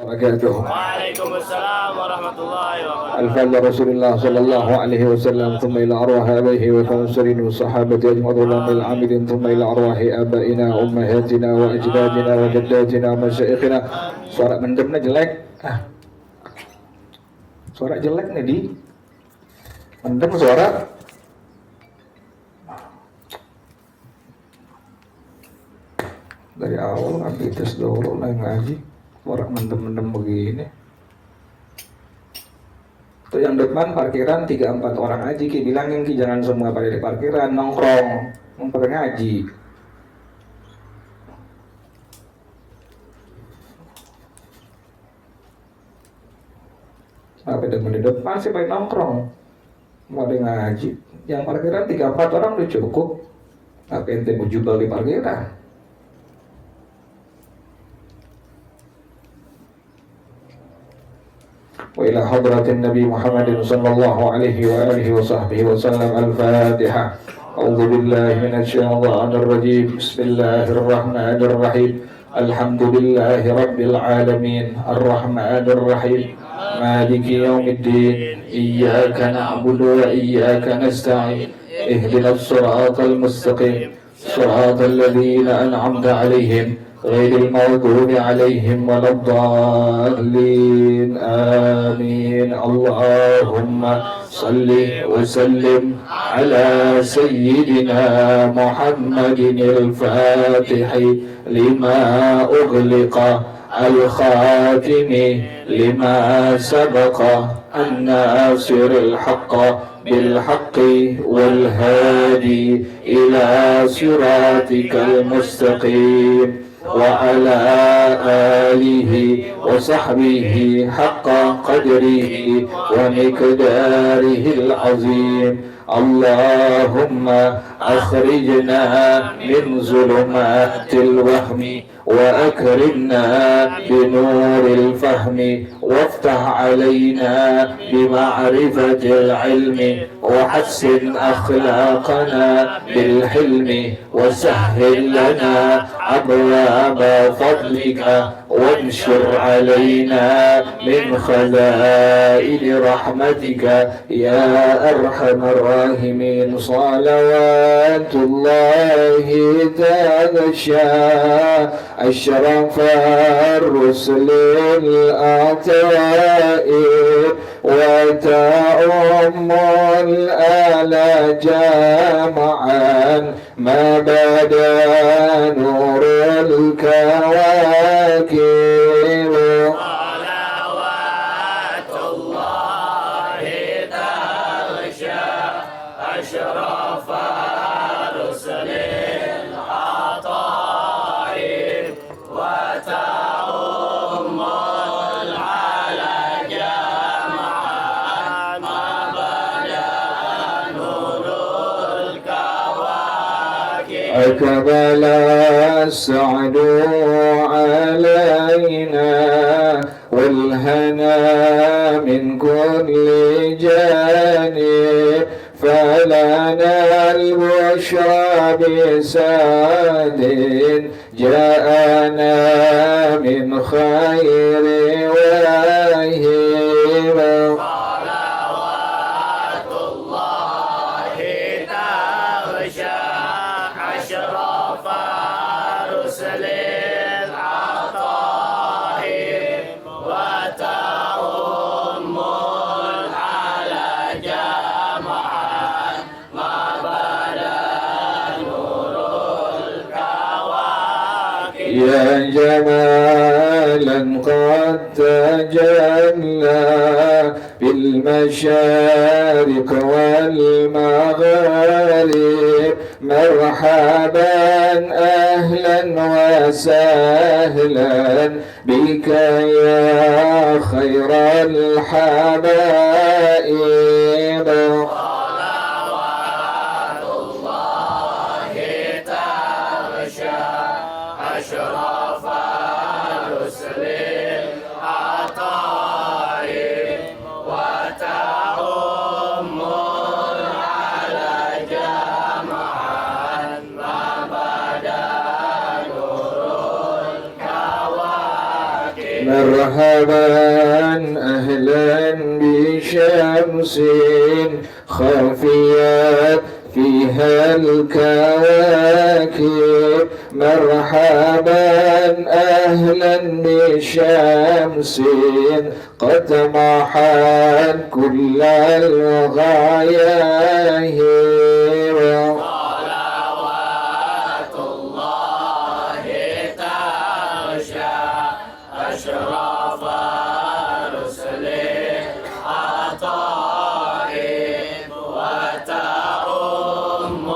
wabarakatuh. Waalaikumsalam warahmatullahi wabarakatuh. Al-Fadl Rasulullah sallallahu alaihi wasallam thumma ila arwah abihi wa kansurin wa sahabati ajma'in lamil amilin thumma ila arwahi abaina ummahatina wa ajdadina wa jaddatina wa masyayikhina. Suara mendemnya jelek. Suara jelek nih di mendem suara. Dari awal ngambil tes dulu lah ngaji. Orang mendem-mendem begini. Tuh yang depan parkiran 3-4 orang aja Ki, bilangin Ki jangan semua pada di parkiran nongkrong, pada ngaji. Apa di depan sih baik nongkrong, pada ngaji. Yang parkiran 3-4 orang udah cukup. Apa ente mau jubal di parkiran? وإلى حضرة النبي محمد صلى الله عليه وآله وصحبه وسلم. الفاتحة. أعوذ بالله من الشيطان الرجيم. بسم الله الرحمن الرحيم. الحمد لله رب العالمين الرحمن الرحيم مالك يوم الدين إياك نعبد وإياك نستعين اهدنا الصراط المستقيم صراط الذين أنعمت عليهم غير المغضوب عليهم ولا الضالين آمين. اللهم صل وسلم على سيدنا محمد الفاتح لما أغلق الخاتم لما سبق الناصر الحق بالحق والهادي إلى صراطك المستقيم وعلى آله وصحبه حق قدره ومقداره العظيم. اللهم أخرجنا من ظلمات الوهم وأكرمنا بنور الفهم وافتح علينا بمعرفة العلم وحسن أخلاقنا بالحلم وسهل لنا أبواب فضلك وانشر علينا من خزائن رحمتك يا أرحم الراحمين. صلوات الله تغشى أشرف الرسل الأعطاء وتأم الآل جامعا ما بدا نور الكواكب. صلوات الله تغشى أشرف رسل العطاء وتأم العلى جمعا ما بدا نور الكواكب. أقبل السعد علينا والهنا من كل جانب فلنا البشرى بسعد جاءنا من خير واهب. صلوات الله تغشى أشرف رسل العطاء وتأم العلى جمعا ما بدا نور الكواكب. يا جمالا قد تجلى بالمشارق والمغارب مرحبا أهلا وسهلا بك يا خير الحبائب. صلوات الله تغشى أشرف رسل العطاء وتأم العلى جمعا ما بدا نور الكواكب. مرحبا أهلا بشمس خفيت فيها الكواكب مرحبا أهلا بشمس قد محت كل الغياهب صلوات الله تغشى أشرف رسله عطائب وتأم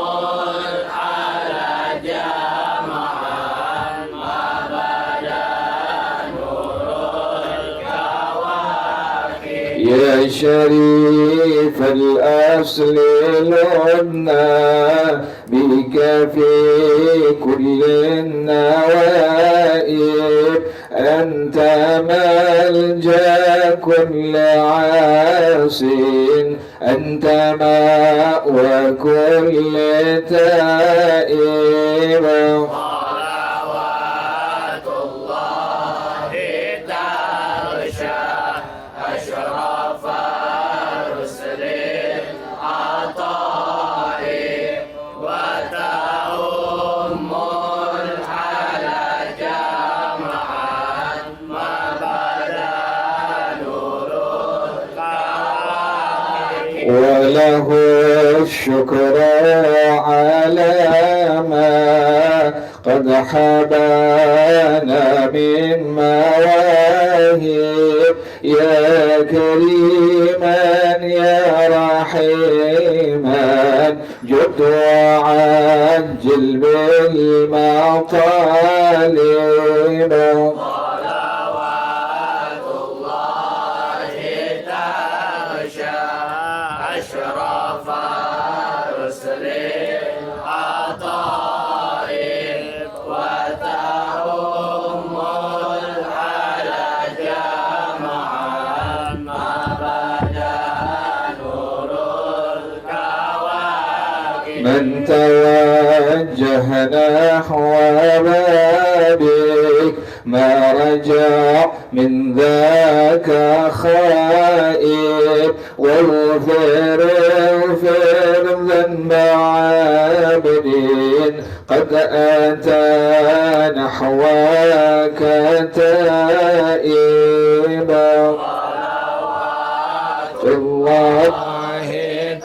على جمعا ما بدا نور الكواكب يا شريف الأصل لنا بك في كل النوائب أنت ملجأ كل عاص أنت مأوى كل تائب صلوات الله تغشى أشرف رسل العطائب وتأم الحلا جمعا ما بدا نور الكواكب وله الشكر على ما قد حبانا من مواهب يا كريما يا رحيما جد وعجل بالمطالب صلوات الله تغشى أشرف رسل العطائب وتأم الحلا جمعا ما بدا نور الكواكب من توجه نحو بابك ما رجع من ذاك خائب واغفر ذنب عابد قد أتى نحوك تائبا الله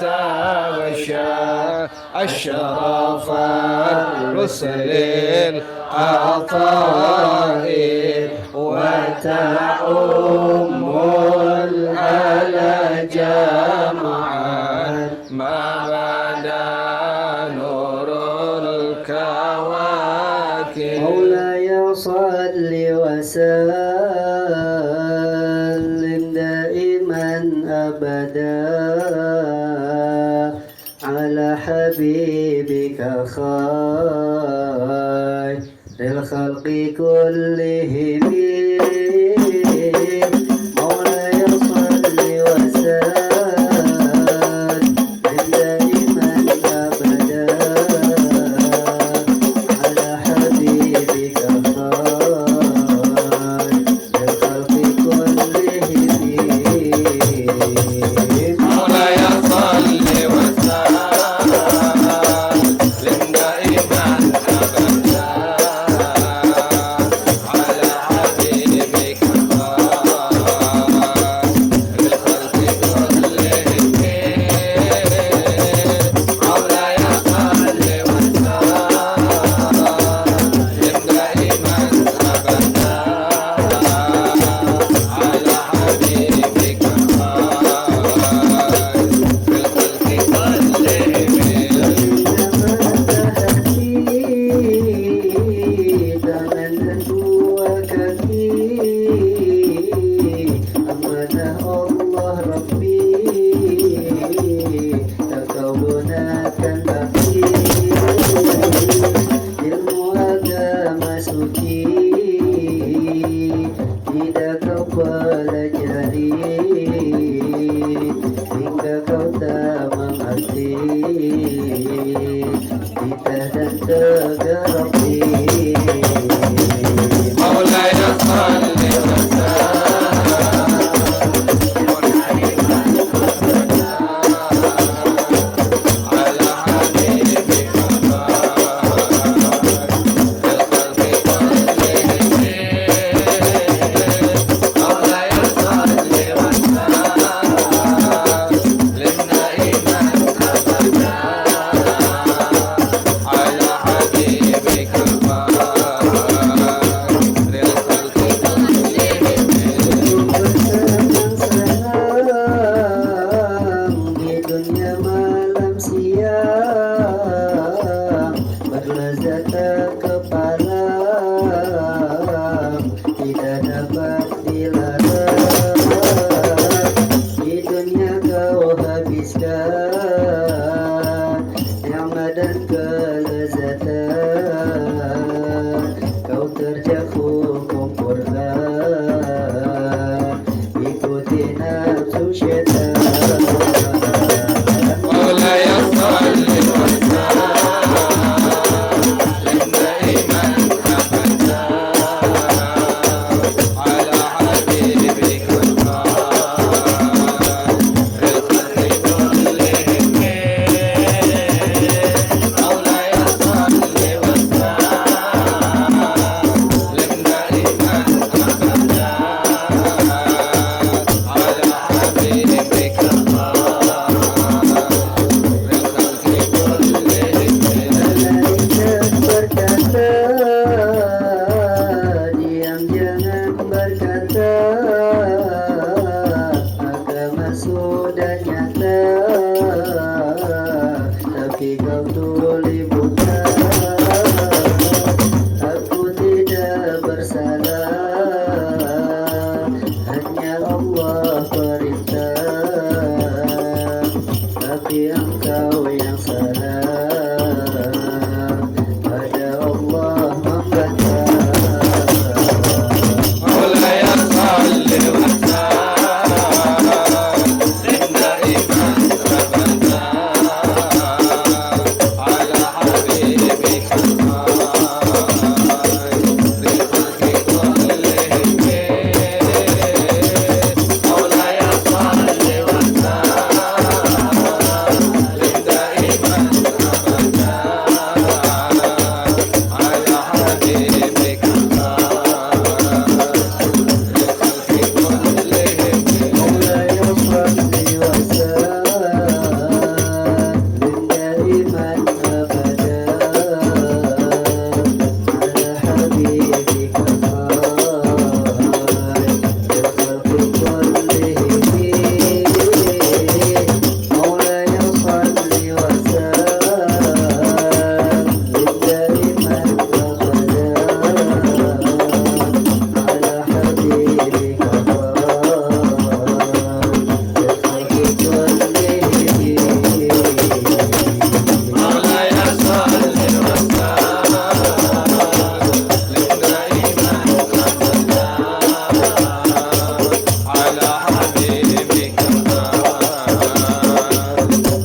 تغشى أشرف الرسل العطائب وتأم الألا جمعا ما بدا نور الكواكب مولاي صل وسلم دائما أبدا على حبيبك خير الخلق كلهم مولاي صل وسلم دائما أبدا على حبيبك خير الخلق كلهم مولاي صل وسلم دائما أبدا على حبيبك مولاي صل وسلم syaitan. مولاي صل وسلم دائما أبدا على حبيبك الخير كلهم. مولاي صل وسلم دائما أبدا على حبيبك Malaikat berkata, diam jangan berkata, agama sudah nyata, tapi kau tuli buta. Aku tidak bersalah, hanya Allah perintah, tapi engkau yang salah. Pada Allah membantah. مولاي صل وسلم دائما أبدا على حبيبك بالخلق كلهم. مولاي صل وسلم دائما أبدا على حبيبك مولاي صل وسلم دائما أبدا على حبيبك بالخلق كلهم. مولاي صل وسلم دائما أبدا على حبيبك مولاي صل وسلم دائما أبدا على حبيبك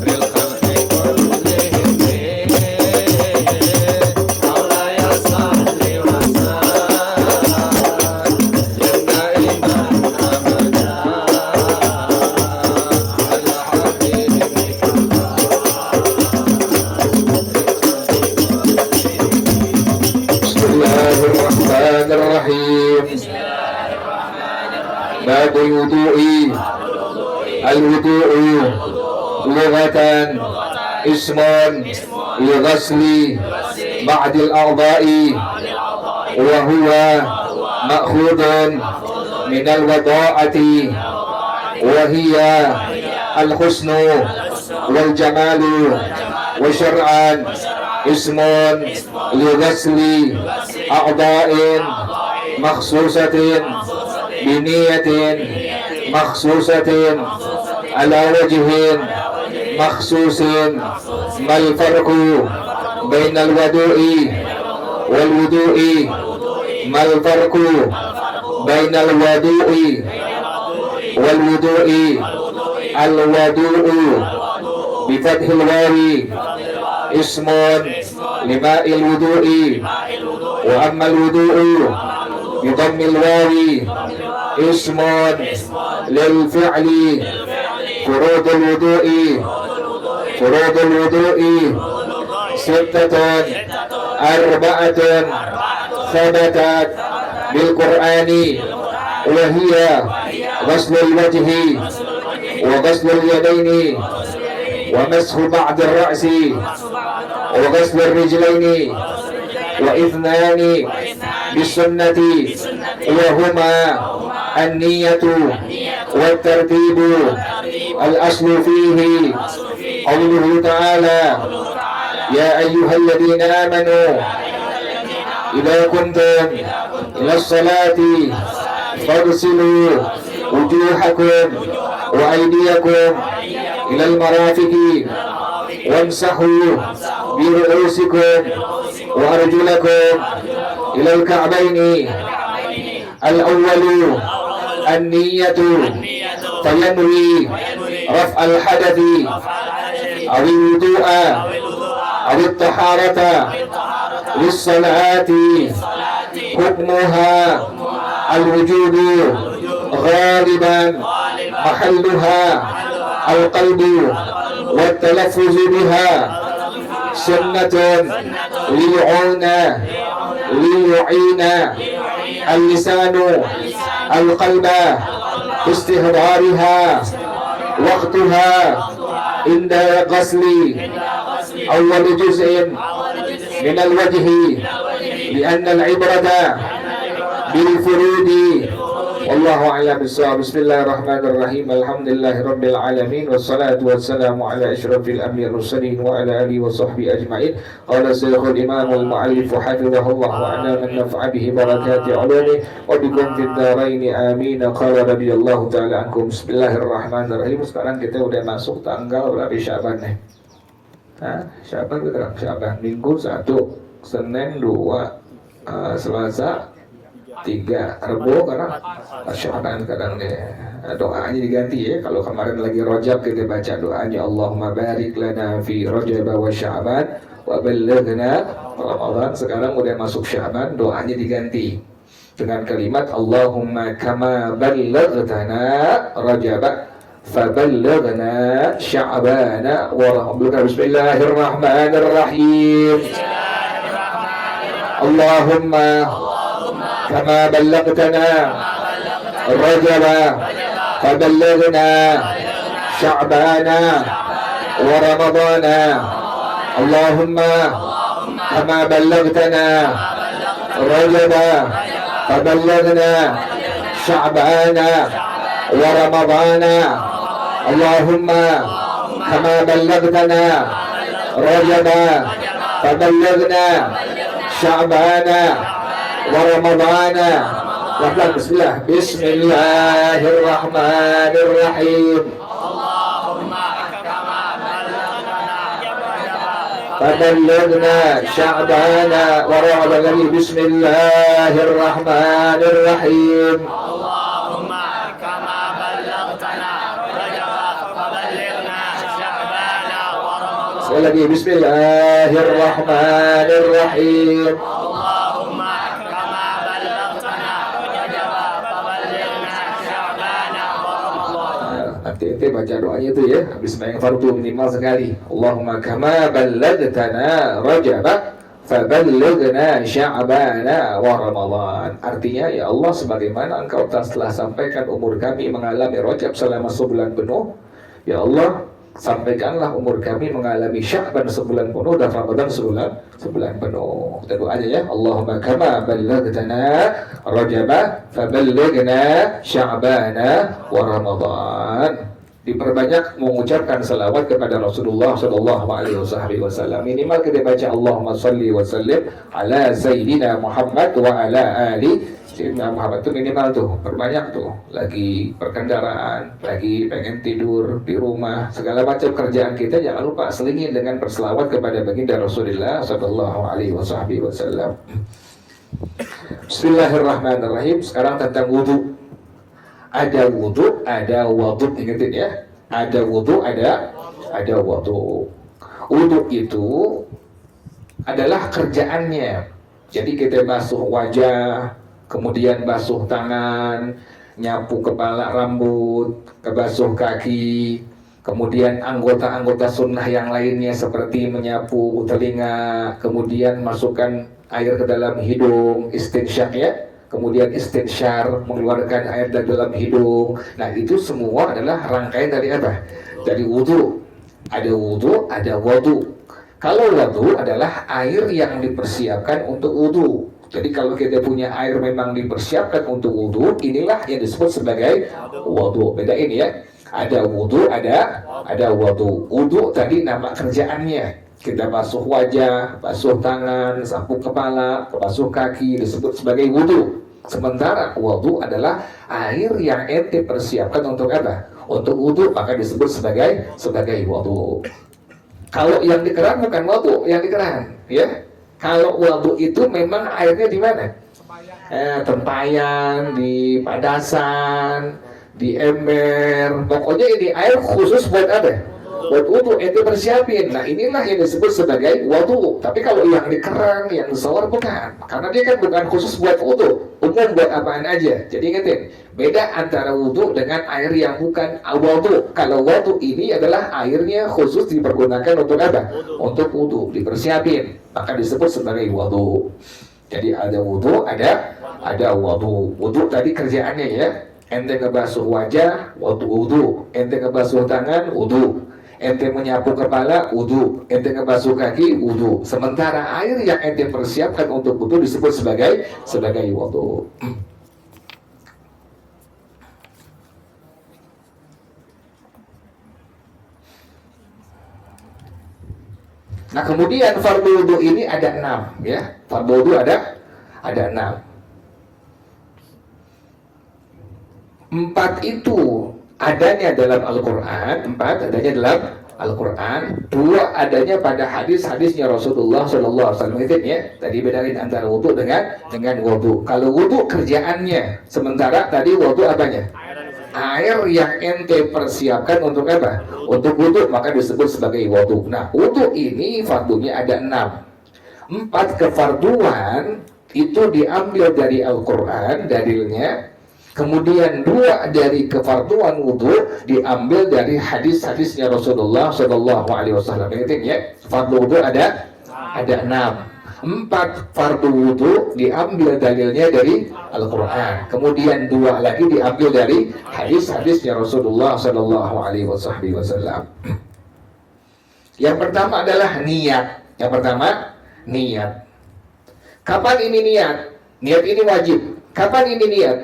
بالخلق كلهم. مولاي صل وسلم دائما أبدا على بسم الله الرحمن الرحيم. باب الوضوء. الوضوء لغة اسم لغسل بعض الأعضاء، وهو مأخوذ من الوضاءة، وهي الحسن والجمال، وشرعا اسم لغسل أعضاء مخصوصة بنية مخصوصة على وجه مخصوص. ما الفرق بين الوضوء والوضوء؟ ما الفرق بين الوضوء والوضوء؟ الوضوء بفتح الواو اسم لماء الوضوء، وأما الوضوء بضم الواو اسم للفعل. فروض الوضوء. فروض الوضوء 6 4 ثبتت بالقرآن، وهي غسل الوجه وغسل اليدين ومسح بعض الرأس وغسل الرجلين، وإثنان بالسنة وهما النية والترتيب. الأصل فيه قوله تعالى: يا أيها الذين آمنوا إذا كنتم إلى الصلاة فاغسلوا وجوهكم وأيديكم إلى المرافق وامسحوا برؤوسكم وأرجلكم إلى الكعبين. الأول an-niyatu fayanwi raf'al hadathi awil wudu'a awil taharata lis-salati hukmuha al-wujudu ghaliban mahalluha al-qalbu والتلفظ بها سنة ليعين اللسان القلب باستحضارها وقتها عند غسل أول جزء من الوجه لأن العبرة بالفروض والله أعلم بالصواب. Bismillahirrahmanirrahim. Alhamdulillahirabbil alamin wassalatu wassalamu ala asyrafil anbiya'i wal mursalin wa ala alihi wa sahbihi ajma'in. Qala Syekhul Imam al-Mu'allif hafizahullah wa ana man nafa'a bihi barakati ulumi wa bikum fid dharain amin. Qala radhiyallahu ta'ala ankum. Bismillahirrahmanirrahim. Sekarang kita udah masuk tanggal berapa Syaban nih? Syaban berapa? Syaban Minggu 1, Senin 2, Selasa 3, Rebo karena Syaban kadang deh doanya diganti ya. Kalau kemarin lagi Rajab kita baca doanya Allahumma barik lana fi Rajab wa Sya'ban wa ballighna Ramadan. Sekarang udah masuk Sya'ban, doanya diganti dengan kalimat Allahumma kama ballaghna Rajab faballighna Sya'bana wa Ramadan. Bismillahirrahmanirrahim. Allahumma كما بلغتنا رجب فبلغنا شعبان ورمضان اللهم كما بلغتنا رجب فبلغنا شعبان ورمضان اللهم كما بلغتنا رجب فبلغنا شعبان ورمضان. Pelan-pelan bismillah. Bismillahirrahmanirrahim. فبلغنا شعبان ورمضان. Bismillahirrahmanirrahim. اللهم كما بلغتنا رجب فبلغنا شعبان ورمضان. Sekali lagi Bismillahirrahmanirrahim. Nanti baca doanya itu ya, habis main fardu minimal sekali. Allahumma kama ballagtana Rajab faballighna Sya'bana wa Ramadan. Artinya ya Allah, sebagaimana Engkau telah sampaikan umur kami mengalami Rajab selama sebulan penuh, ya Allah sampaikanlah umur kami mengalami Sya'ban sebulan penuh dan Ramadan sebulan penuh. Kita doa aja ya. Allahumma kama ballagtana Rajab faballighna Sya'bana wa Ramadan. Diperbanyak mengucapkan salawat kepada Rasulullah sallallahu alaihi wasallam. Minimal kita baca Allahumma shalli wa sallim ala sayyidina Muhammad wa ala ali sayyidina Muhammad. Itu minimal tuh, perbanyak tuh. Lagi perkendaraan, lagi pengen tidur di rumah, segala macam kerjaan kita jangan lupa selingi dengan berselawat kepada baginda Rasulullah sallallahu alaihi wasallam. Bismillahirrahmanirrahim. Sekarang tentang wudu. Ada wudu, ada wadud, ingetin ya. Ada wudu, ada wudu. Wudu itu adalah kerjaannya. Jadi kita basuh wajah, kemudian basuh tangan, nyapu kepala, rambut, kebasuh kaki, kemudian anggota-anggota sunnah yang lainnya seperti menyapu telinga, kemudian masukkan air ke dalam hidung, istinsyak ya. Kemudian istinsyar, mengeluarkan air dari dalam hidung. Nah itu semua adalah rangkaian dari apa? Dari wudu. Ada wudu, ada wudu. Kalau wudu adalah air yang dipersiapkan untuk wudu. Jadi kalau kita punya air memang dipersiapkan untuk wudu, inilah yang disebut sebagai wudu. Bedain ya. Ada wudu, ada wudu. Wudu tadi nama kerjaannya. Kita basuh wajah, basuh tangan, sapu kepala, basuh kaki, disebut sebagai wudu. Sementara wudu adalah air yang ente persiapkan untuk apa? Untuk wudu, maka disebut sebagai wudu. Kalau yang di keran bukan wudu, yang di keran, ya. Kalau wudu itu memang airnya di mana? tempayan, di padasan, di ember. Pokoknya ini air khusus buat apa? Buat wudu, ente persiapin. Nah inilah yang disebut sebagai wudu. Tapi kalau yang di kerang, yang di shower bukan. Karena dia kan bukan khusus buat wudu, umum buat apaan aja. Jadi ingetin, beda antara wudu dengan air yang bukan wudu. Kalau wudu ini adalah airnya khusus dipergunakan untuk apa? Untuk wudu, dipersiapin. Maka disebut sebagai wudu. Jadi ada wudu, ada wudu. Wudu tadi kerjaannya ya. Ente ngebasuh wajah, wudu. Ente ngebasuh tangan, wudu. Ente menyapu kepala, wudu. Ente ngebasuh kaki, wudu. Sementara air yang ente persiapkan untuk wudu disebut sebagai wudu. Nah kemudian fardu wudu ini ada 6 ya. Fardu wudu ada 6. 4 itu adanya dalam Al-Quran, 4 adanya dalam Al-Quran, 2 adanya pada hadis-hadisnya Rasulullah SAW. Ya, tadi bedain antara wudu dengan wudu. Kalau wudu kerjaannya, sementara tadi wudu apanya? Air yang ente persiapkan untuk apa? Untuk wudu, maka disebut sebagai wudu. Nah, wudu ini fardunya ada 6. 4 kefarduan itu diambil dari Al-Quran, dalilnya. Kemudian 2 dari kefarduan wudu diambil dari hadis-hadisnya Rasulullah SAW. Ingat ya, fardu wudu ada 6. 4 fardu wudu diambil dalilnya dari Al-Quran. Kemudian 2 lagi diambil dari hadis-hadisnya Rasulullah SAW. Yang pertama adalah niat. Yang pertama niat. Kapan ini niat? Niat ini wajib. Kapan ini niat?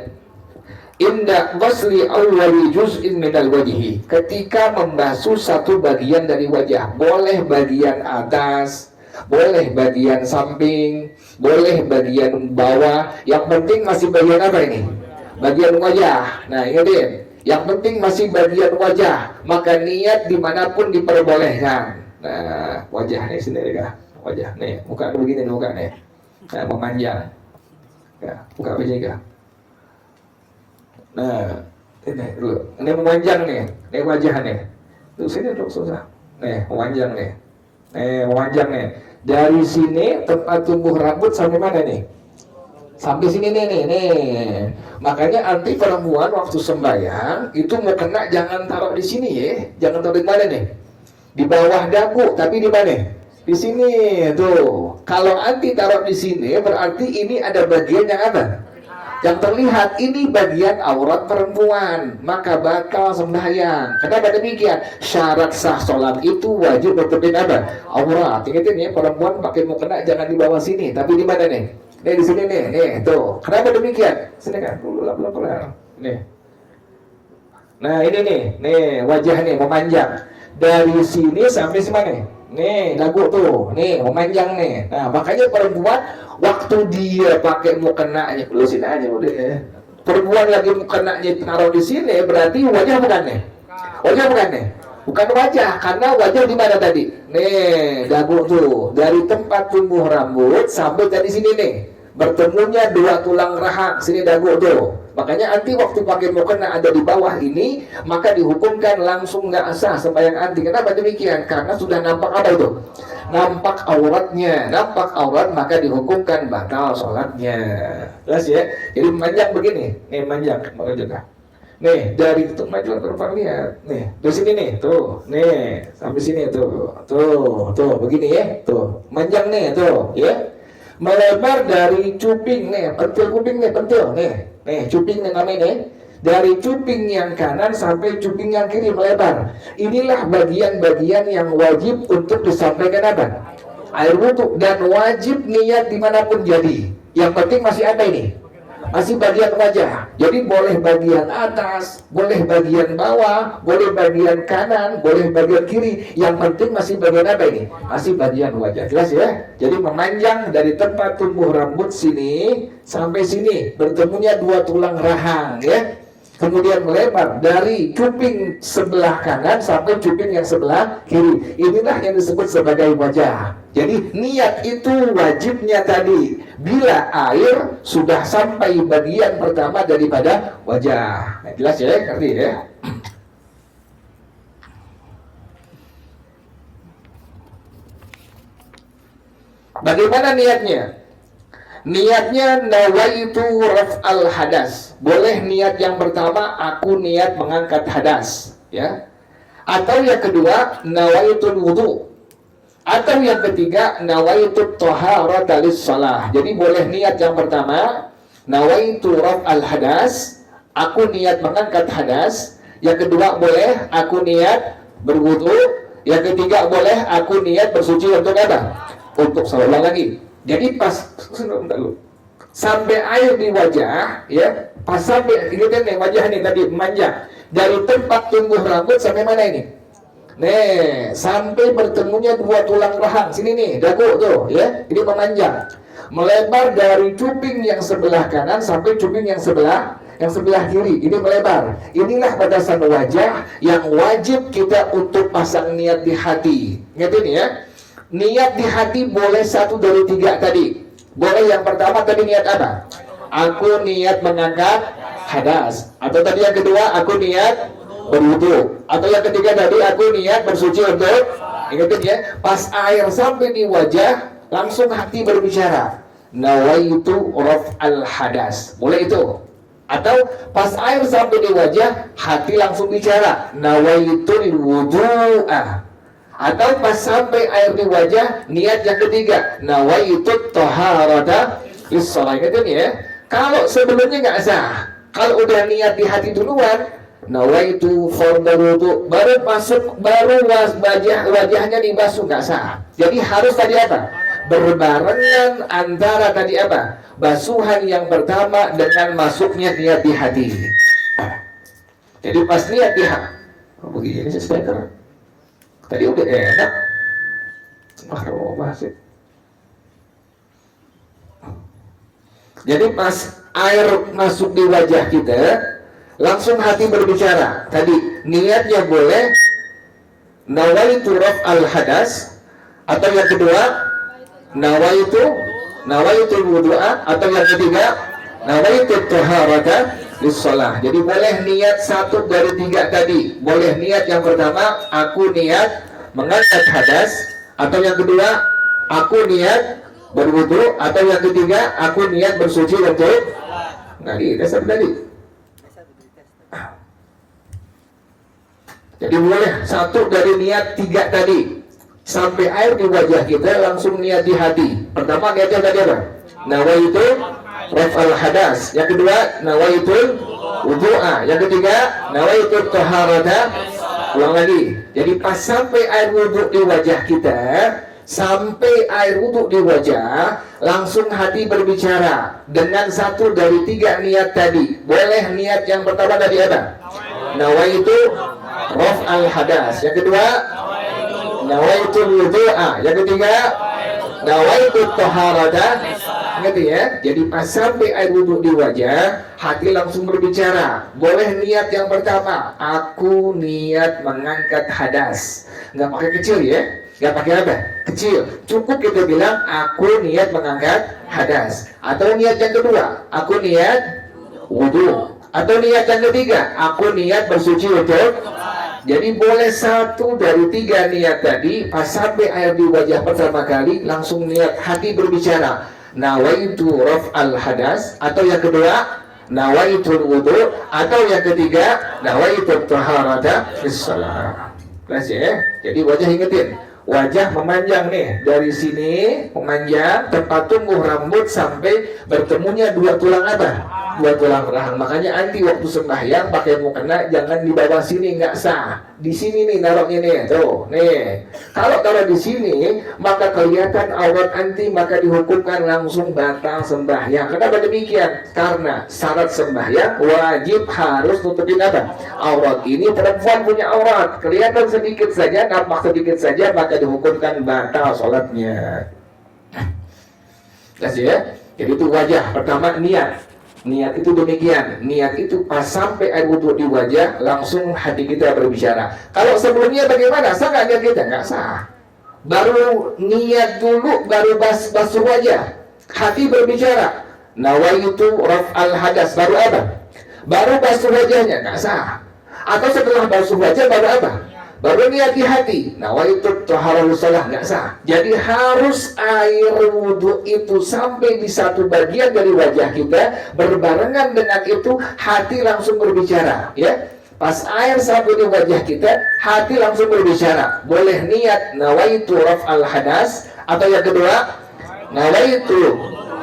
Inda ghusli awwali juz'in minal wajhi, ketika membasuh satu bagian dari wajah. Boleh bagian atas, boleh bagian samping, boleh bagian bawah. Yang penting masih bagian apa ini? Bagian wajah. Nah ingatin, yang penting masih bagian wajah. Maka niat dimanapun diperbolehkan. Nah wajah nih sendiri kah? Wajah nih, muka begini nih, muka nih. Nah memanjang. Ya, buka begini kah? Nah, ini memanjang nih, ini wajah nih. Tuh sini dok susah. Nih, memanjang nih. Memanjang nih. Dari sini tempat tumbuh rambut sampai mana nih? Sampai sini nih. Makanya anti perempuan waktu sembahyang itu mau kena jangan taruh di sini ya. Jangan taruh di mana nih? Di bawah dagu, tapi di mana? Di sini tuh. Kalau anti taruh di sini berarti ini ada bagian yang apa? Yang terlihat ini bagian aurat perempuan, maka bakal sembahyang. Kenapa demikian? Syarat sah sholat itu wajib nutupin apa? Aurat. Ingatin ya, perempuan pakai mukena jangan di bawah sini, tapi di mana nih? Nih di sini nih, tuh. Kenapa demikian? Sini kan, pelan. Nih. Nah ini nih wajah nih memanjang dari sini sampai mana? Nih dagu tuh, nih memanjang nih. Nah makanya perempuan waktu dia pakai mukenanya, lurusin aja udah. Perempuan lagi mukenanya taruh di sini, berarti wajah bukan nih? Wajah bukan nih? Bukan wajah, karena wajah di mana tadi? Nih, dagu tuh, dari tempat tumbuh rambut sampai dari sini nih. Bertemunya 2 tulang rahang, sini dagu tuh. Makanya anti waktu pakai mukena ada di bawah ini, maka dihukumkan langsung nggak sah sembahyang anti. Kenapa demikian? Karena sudah nampak apa itu? Nampak auratnya. Nampak aurat maka dihukumkan batal sholatnya. Jelas ya? Jadi manjang begini. Nih manjang, mau juga. Nih dari itu maju terbang lihat. Nih dari sini nih, tuh. Nih sampai sini tuh. Tuh begini ya. Tuh manjang nih tuh, ya. Melebar dari cuping nih, pentil kuping nih, pentil nih. Nih cuping nih namanya nih. Dari cuping yang kanan sampai cuping yang kiri melebar. Inilah bagian-bagian yang wajib untuk disampaikan apa? Air wudu, dan wajib niat dimanapun jadi. Yang penting masih apa ini? Masih bagian wajah. Jadi boleh bagian atas, boleh bagian bawah, boleh bagian kanan, boleh bagian kiri. Yang penting masih bagian apa ini? Masih bagian wajah. Jelas ya? Jadi memanjang dari tempat tumbuh rambut sini sampai sini. Bertemunya 2 tulang rahang ya. kemudian melebar dari cuping sebelah kanan sampai cuping yang sebelah kiri. Inilah yang disebut sebagai wajah. Jadi niat itu wajibnya tadi bila air sudah sampai bagian pertama daripada wajah. Nah, jelas ya, ngerti ya? Bagaimana niatnya? Niatnya nawaitu raf'al hadas. Boleh niat yang pertama aku niat mengangkat hadas, ya. Atau yang kedua nawaitul wudu. Atau yang ketiga nawaitu taharata lis-shalah. Jadi boleh niat yang pertama nawaitu raf'al hadas, aku niat mengangkat hadas. Yang kedua boleh aku niat berwudu. Yang ketiga boleh aku niat bersuci untuk apa? Untuk salat. Lagi. Jadi pas sampai air di wajah, ya, pas sampai ini kan nih wajah nih tadi memanjang dari tempat tumbuh rambut sampai mana ini? Nih, sampai bertemunya dua tulang rahang sini nih, dagu tuh, ya, ini memanjang, melebar dari cuping yang sebelah kanan sampai cuping yang sebelah kiri, ini melebar. Inilah batasan wajah yang wajib kita untuk pasang niat di hati. Ingat ini ya. Niat di hati boleh satu dari tiga tadi. Boleh yang pertama tadi niat apa? Aku niat mengangkat hadas. Atau tadi yang kedua aku niat berwudu. Atau yang ketiga tadi aku niat bersuci untuk. Ingatin ya, pas air sampai di wajah langsung hati berbicara. Nawaitu raf'al hadas. Boleh itu. Atau pas air sampai di wajah hati langsung bicara. Nawaitul wudu'ah. Atau pas sampai air di wajah niat yang ketiga nawaitu taharata lis-shalah. Gitu ya. Kalau sebelumnya nggak sah. Kalau udah niat di hati duluan nawaitu fardhu wudu baru wajahnya dibasuh, nggak sah. Jadi harus tadi apa? Berbarengan antara tadi apa? Basuhan yang pertama dengan masuknya niat di hati. Jadi pas niat di hati. Oh begini sih speaker. Tadi udah enak. Masih. Jadi pas air masuk di wajah kita, langsung hati berbicara. Tadi niatnya boleh nawaitu raf'al hadas, atau yang kedua nawaitu wudu'a, atau yang ketiga nawaitu taharata lis-shalah. Jadi boleh niat satu dari tiga tadi. Boleh niat yang pertama aku niat mengangkat hadas, atau yang kedua aku niat berwudu, atau yang ketiga aku niat bersuci untuk. Nah, ini dasar tadi. Jadi boleh satu dari niat tiga tadi. Sampai air di wajah kita langsung niat di hati. Pertama niatnya tadi apa? Nawaitu raf'al hadas. Yang kedua nawaitul wudu'a. Yang ketiga nawaitu taharata. Ulang lagi. Jadi pas sampai air wudhu di wajah kita, sampai air wudhu di wajah, langsung hati berbicara dengan satu dari tiga niat tadi. Boleh niat yang pertama tadi apa? Nawaitu raf'al hadas. Yang kedua nawaitul wudu'a. Yang ketiga nawaitu taharata. Ngerti ya? Jadi pas sampai air wudhu di wajah, hati langsung berbicara. Boleh niat yang pertama, aku niat mengangkat hadas. Nggak pakai kecil ya? Nggak pakai apa? Kecil. Cukup kita bilang, aku niat mengangkat hadas. Atau niat yang kedua, aku niat wudhu. Atau niat yang ketiga, aku niat bersuci untuk. Jadi boleh satu dari tiga niat tadi, pas sampai air di wajah pertama kali, langsung niat hati berbicara. Nawaitu raf'al hadas, atau yang kedua nawaitul wudu, atau yang ketiga nawaitu taharata lis-shalah. Jelas ya? Jadi wajah ingetin, wajah memanjang nih, dari sini memanjang tempat tumbuh rambut sampai bertemunya dua tulang apa? Dua tulang rahang. Makanya anti waktu sembahyang pakai mukena jangan di bawah sini, nggak sah. Di sini nih naruhnya nih, tuh nih. Kalau taruh di sini maka kelihatan aurat anti, maka dihukumkan langsung batal sembahyang. Kenapa demikian? Karena syarat sembahyang wajib harus tutupin apa? Aurat. Ini perempuan punya aurat, kelihatan sedikit saja, nampak sedikit saja, maka dihukumkan batal sholatnya. Jelas ya? Jadi itu wajah pertama niat. Niat itu demikian. Niat itu pas sampai air wudhu di wajah, langsung hati kita berbicara. Kalau sebelumnya bagaimana? Sah nggak niat kita? Nggak sah. Baru niat dulu, baru basuh wajah, hati berbicara. Nawaitu raf'al hadas, baru apa? Baru basuh wajahnya, nggak sah. Atau setelah basuh wajah baru apa? Baru niat di hati. Nawaitu taharul salah, nggak sah. Jadi harus air wudhu itu sampai di satu bagian dari wajah kita, berbarengan dengan itu hati langsung berbicara, ya. Pas air sampai di wajah kita, hati langsung berbicara. Boleh niat nawaitu raf'al hadas, atau yang kedua nawaitu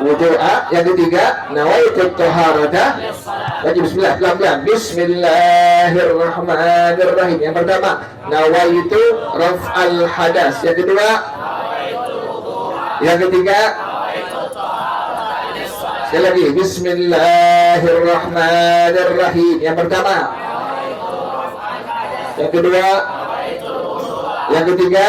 wudu'a, yang ketiga nawaitu taharata. Wajib bismillah, pelan-pelan. Bismillahirrahmanirrahim. Yang pertama nawaitu raf'al hadas, yang kedua, yang ketiga, sekali lagi bismillahirrahmanirrahim. Yang pertama, yang kedua, yang ketiga.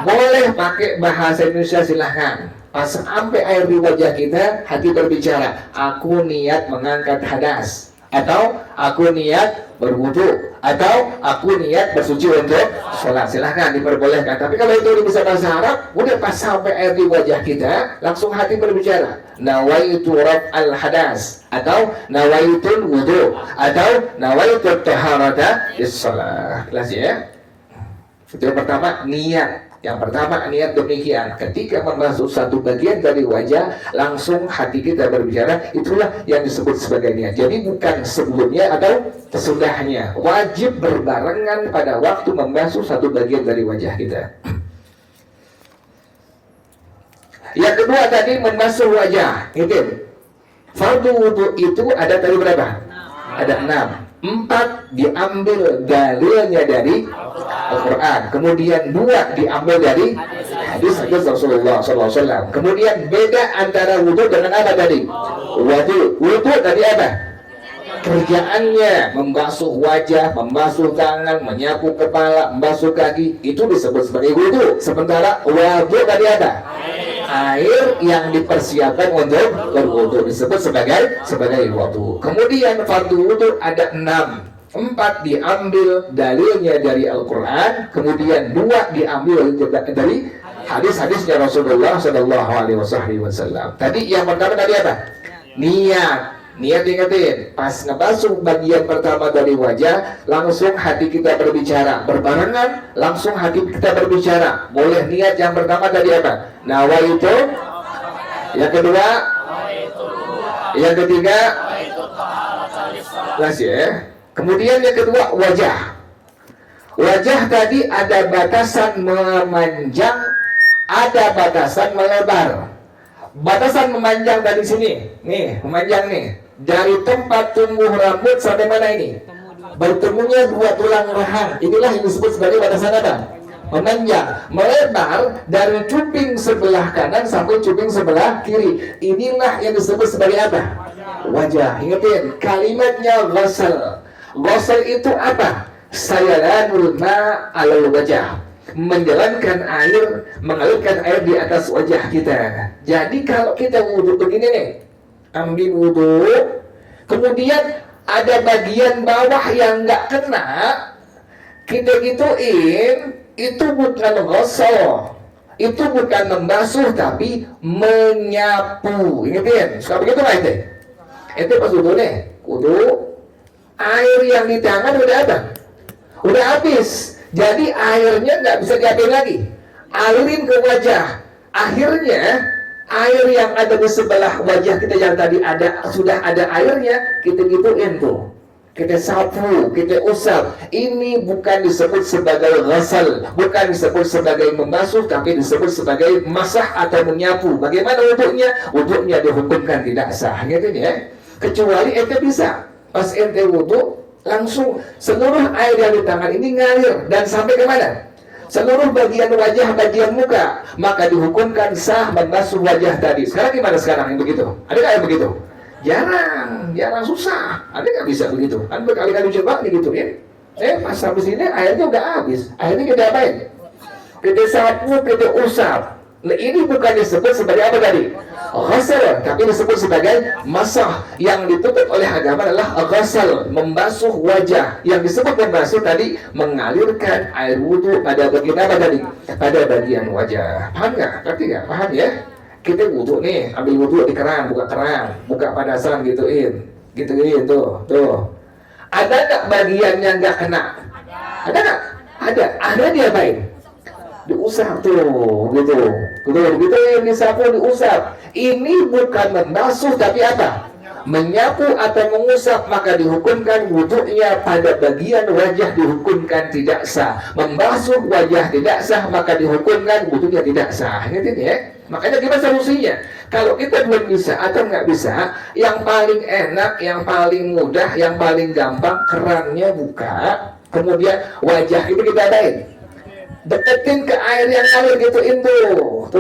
Boleh pakai bahasa Indonesia, silahkan. Pas sampai air di wajah kita, hati berbicara, aku niat mengangkat hadas, atau aku niat berwudu, atau aku niat bersuci untuk sholat. Silahkan, diperbolehkan. Tapi kalau itu bisa bahasa Arab, udah pas sampai air di wajah kita, langsung hati berbicara, nawaitu raf'al hadas, atau nawaitul wudu, atau nawaitu taharata lis-shalah. Jelas ya? Itu yang pertama, niat. Yang pertama niat demikian. Ketika membasuh satu bagian dari wajah, langsung hati kita berbicara. Itulah yang disebut sebagai niat. Jadi bukan sebelumnya atau sesudahnya. Wajib berbarengan pada waktu membasuh satu bagian dari wajah kita. Yang kedua tadi membasuh wajah. Itu fardu wudu itu ada tadi berapa? Ada 6. 4 diambil dalilnya dari Al-Quran. Kemudian 2 diambil dari hadis Rasulullah SAW. Kemudian beda antara wudhu dengan apa tadi? Wudhu tadi apa? Kerjaannya membasuh wajah, membasuh tangan, menyapu kepala, membasuh kaki, itu disebut sebagai wudhu. Sementara wudhu tadi apa? Air yang dipersiapkan untuk berwudu disebut sebagai wudu. Kemudian fardu wudu ada 6. 4 diambil dalilnya dari Al-Quran, kemudian 2 diambil dari hadis-hadisnya Rasulullah SAW. Tadi yang pertama tadi apa? Niat. Niat diingetin, pas ngebasuh bagian pertama dari wajah, langsung hati kita berbicara. Berbarengan, langsung hati kita berbicara. Boleh niat yang pertama tadi apa? Nawaitu. Yang kedua, yang ketiga, jelas ya. Kemudian yang kedua, wajah. Wajah tadi ada batasan memanjang, ada batasan melebar. Batasan memanjang dari sini, nih, memanjang nih. Dari tempat tumbuh rambut sampai mana ini? Bertemunya 2 tulang rahang. Inilah yang disebut sebagai batasan apa? Memanjang. Melebar dari cuping sebelah kanan sampai cuping sebelah kiri. Inilah yang disebut sebagai apa? Wajah. Ingatin, kalimatnya ghasal. Ghasal itu apa? Sayalanul ma' alal wajah. Menjalankan air, mengalirkan air di atas wajah kita. Jadi kalau kita wudhu begini nih, ambil wudhu, kemudian ada bagian bawah yang nggak kena, kita gituin, itu bukan ghusl, itu bukan membasuh tapi menyapu. Ingetin, suka begitu nggak itu? Itu pas wudhu nih, wudhu, air yang di tangan udah apa? Udah habis. Jadi airnya nggak bisa diambil lagi, alirin ke wajah. Akhirnya air yang ada di sebelah wajah kita yang tadi sudah ada airnya, kita gituin tuh, kita sapu, kita usap. Ini bukan disebut sebagai ghasal, bukan disebut sebagai membasuh, tapi disebut sebagai masah atau menyapu. Bagaimana wudhunya? Wudhunya dihukumkan tidak sah, gitu ya. Kecuali ente bisa pas ente wudhu, langsung seluruh air yang di tangan ini ngalir dan sampai ke mana? Seluruh bagian wajah, bagian muka, maka dihukumkan sah membasuh wajah tadi. Sekarang gimana sekarang yang begitu? Ada nggak yang begitu? Jarang susah. Ada nggak bisa begitu? Kan berkali-kali coba gitu ya. Pas habis ini airnya udah habis. Akhirnya kita apain? Kita sapu, kita usap. Nah, ini bukan disebut sebagai apa tadi? Ghasal, tapi disebut sebagai masah. Yang dituntut oleh agama adalah ghasal, membasuh wajah. Yang disebut membasuh tadi mengalirkan air wudhu pada bagian apa tadi? Pada bagian wajah. Paham nggak? Ngerti nggak? Paham ya? Kita wudhu nih, ambil wudhu di keran, buka padasan gituin tuh. Ada nggak bagian yang nggak kena? Ada nggak? Ada diapain? Diusap tuh, gitu yang disapu diusap. Ini bukan membasuh tapi apa? Menyapu atau mengusap, maka dihukumkan wudhunya pada bagian wajah dihukumkan tidak sah. Membasuh wajah tidak sah, maka dihukumkan wudhunya tidak sah. Ngerti ya? Makanya gimana solusinya? Kalau kita belum bisa atau nggak bisa, yang paling enak, yang paling mudah, yang paling gampang, kerannya buka, kemudian wajah itu kita adain. Deketin ke air yang ngalir gituin tuh,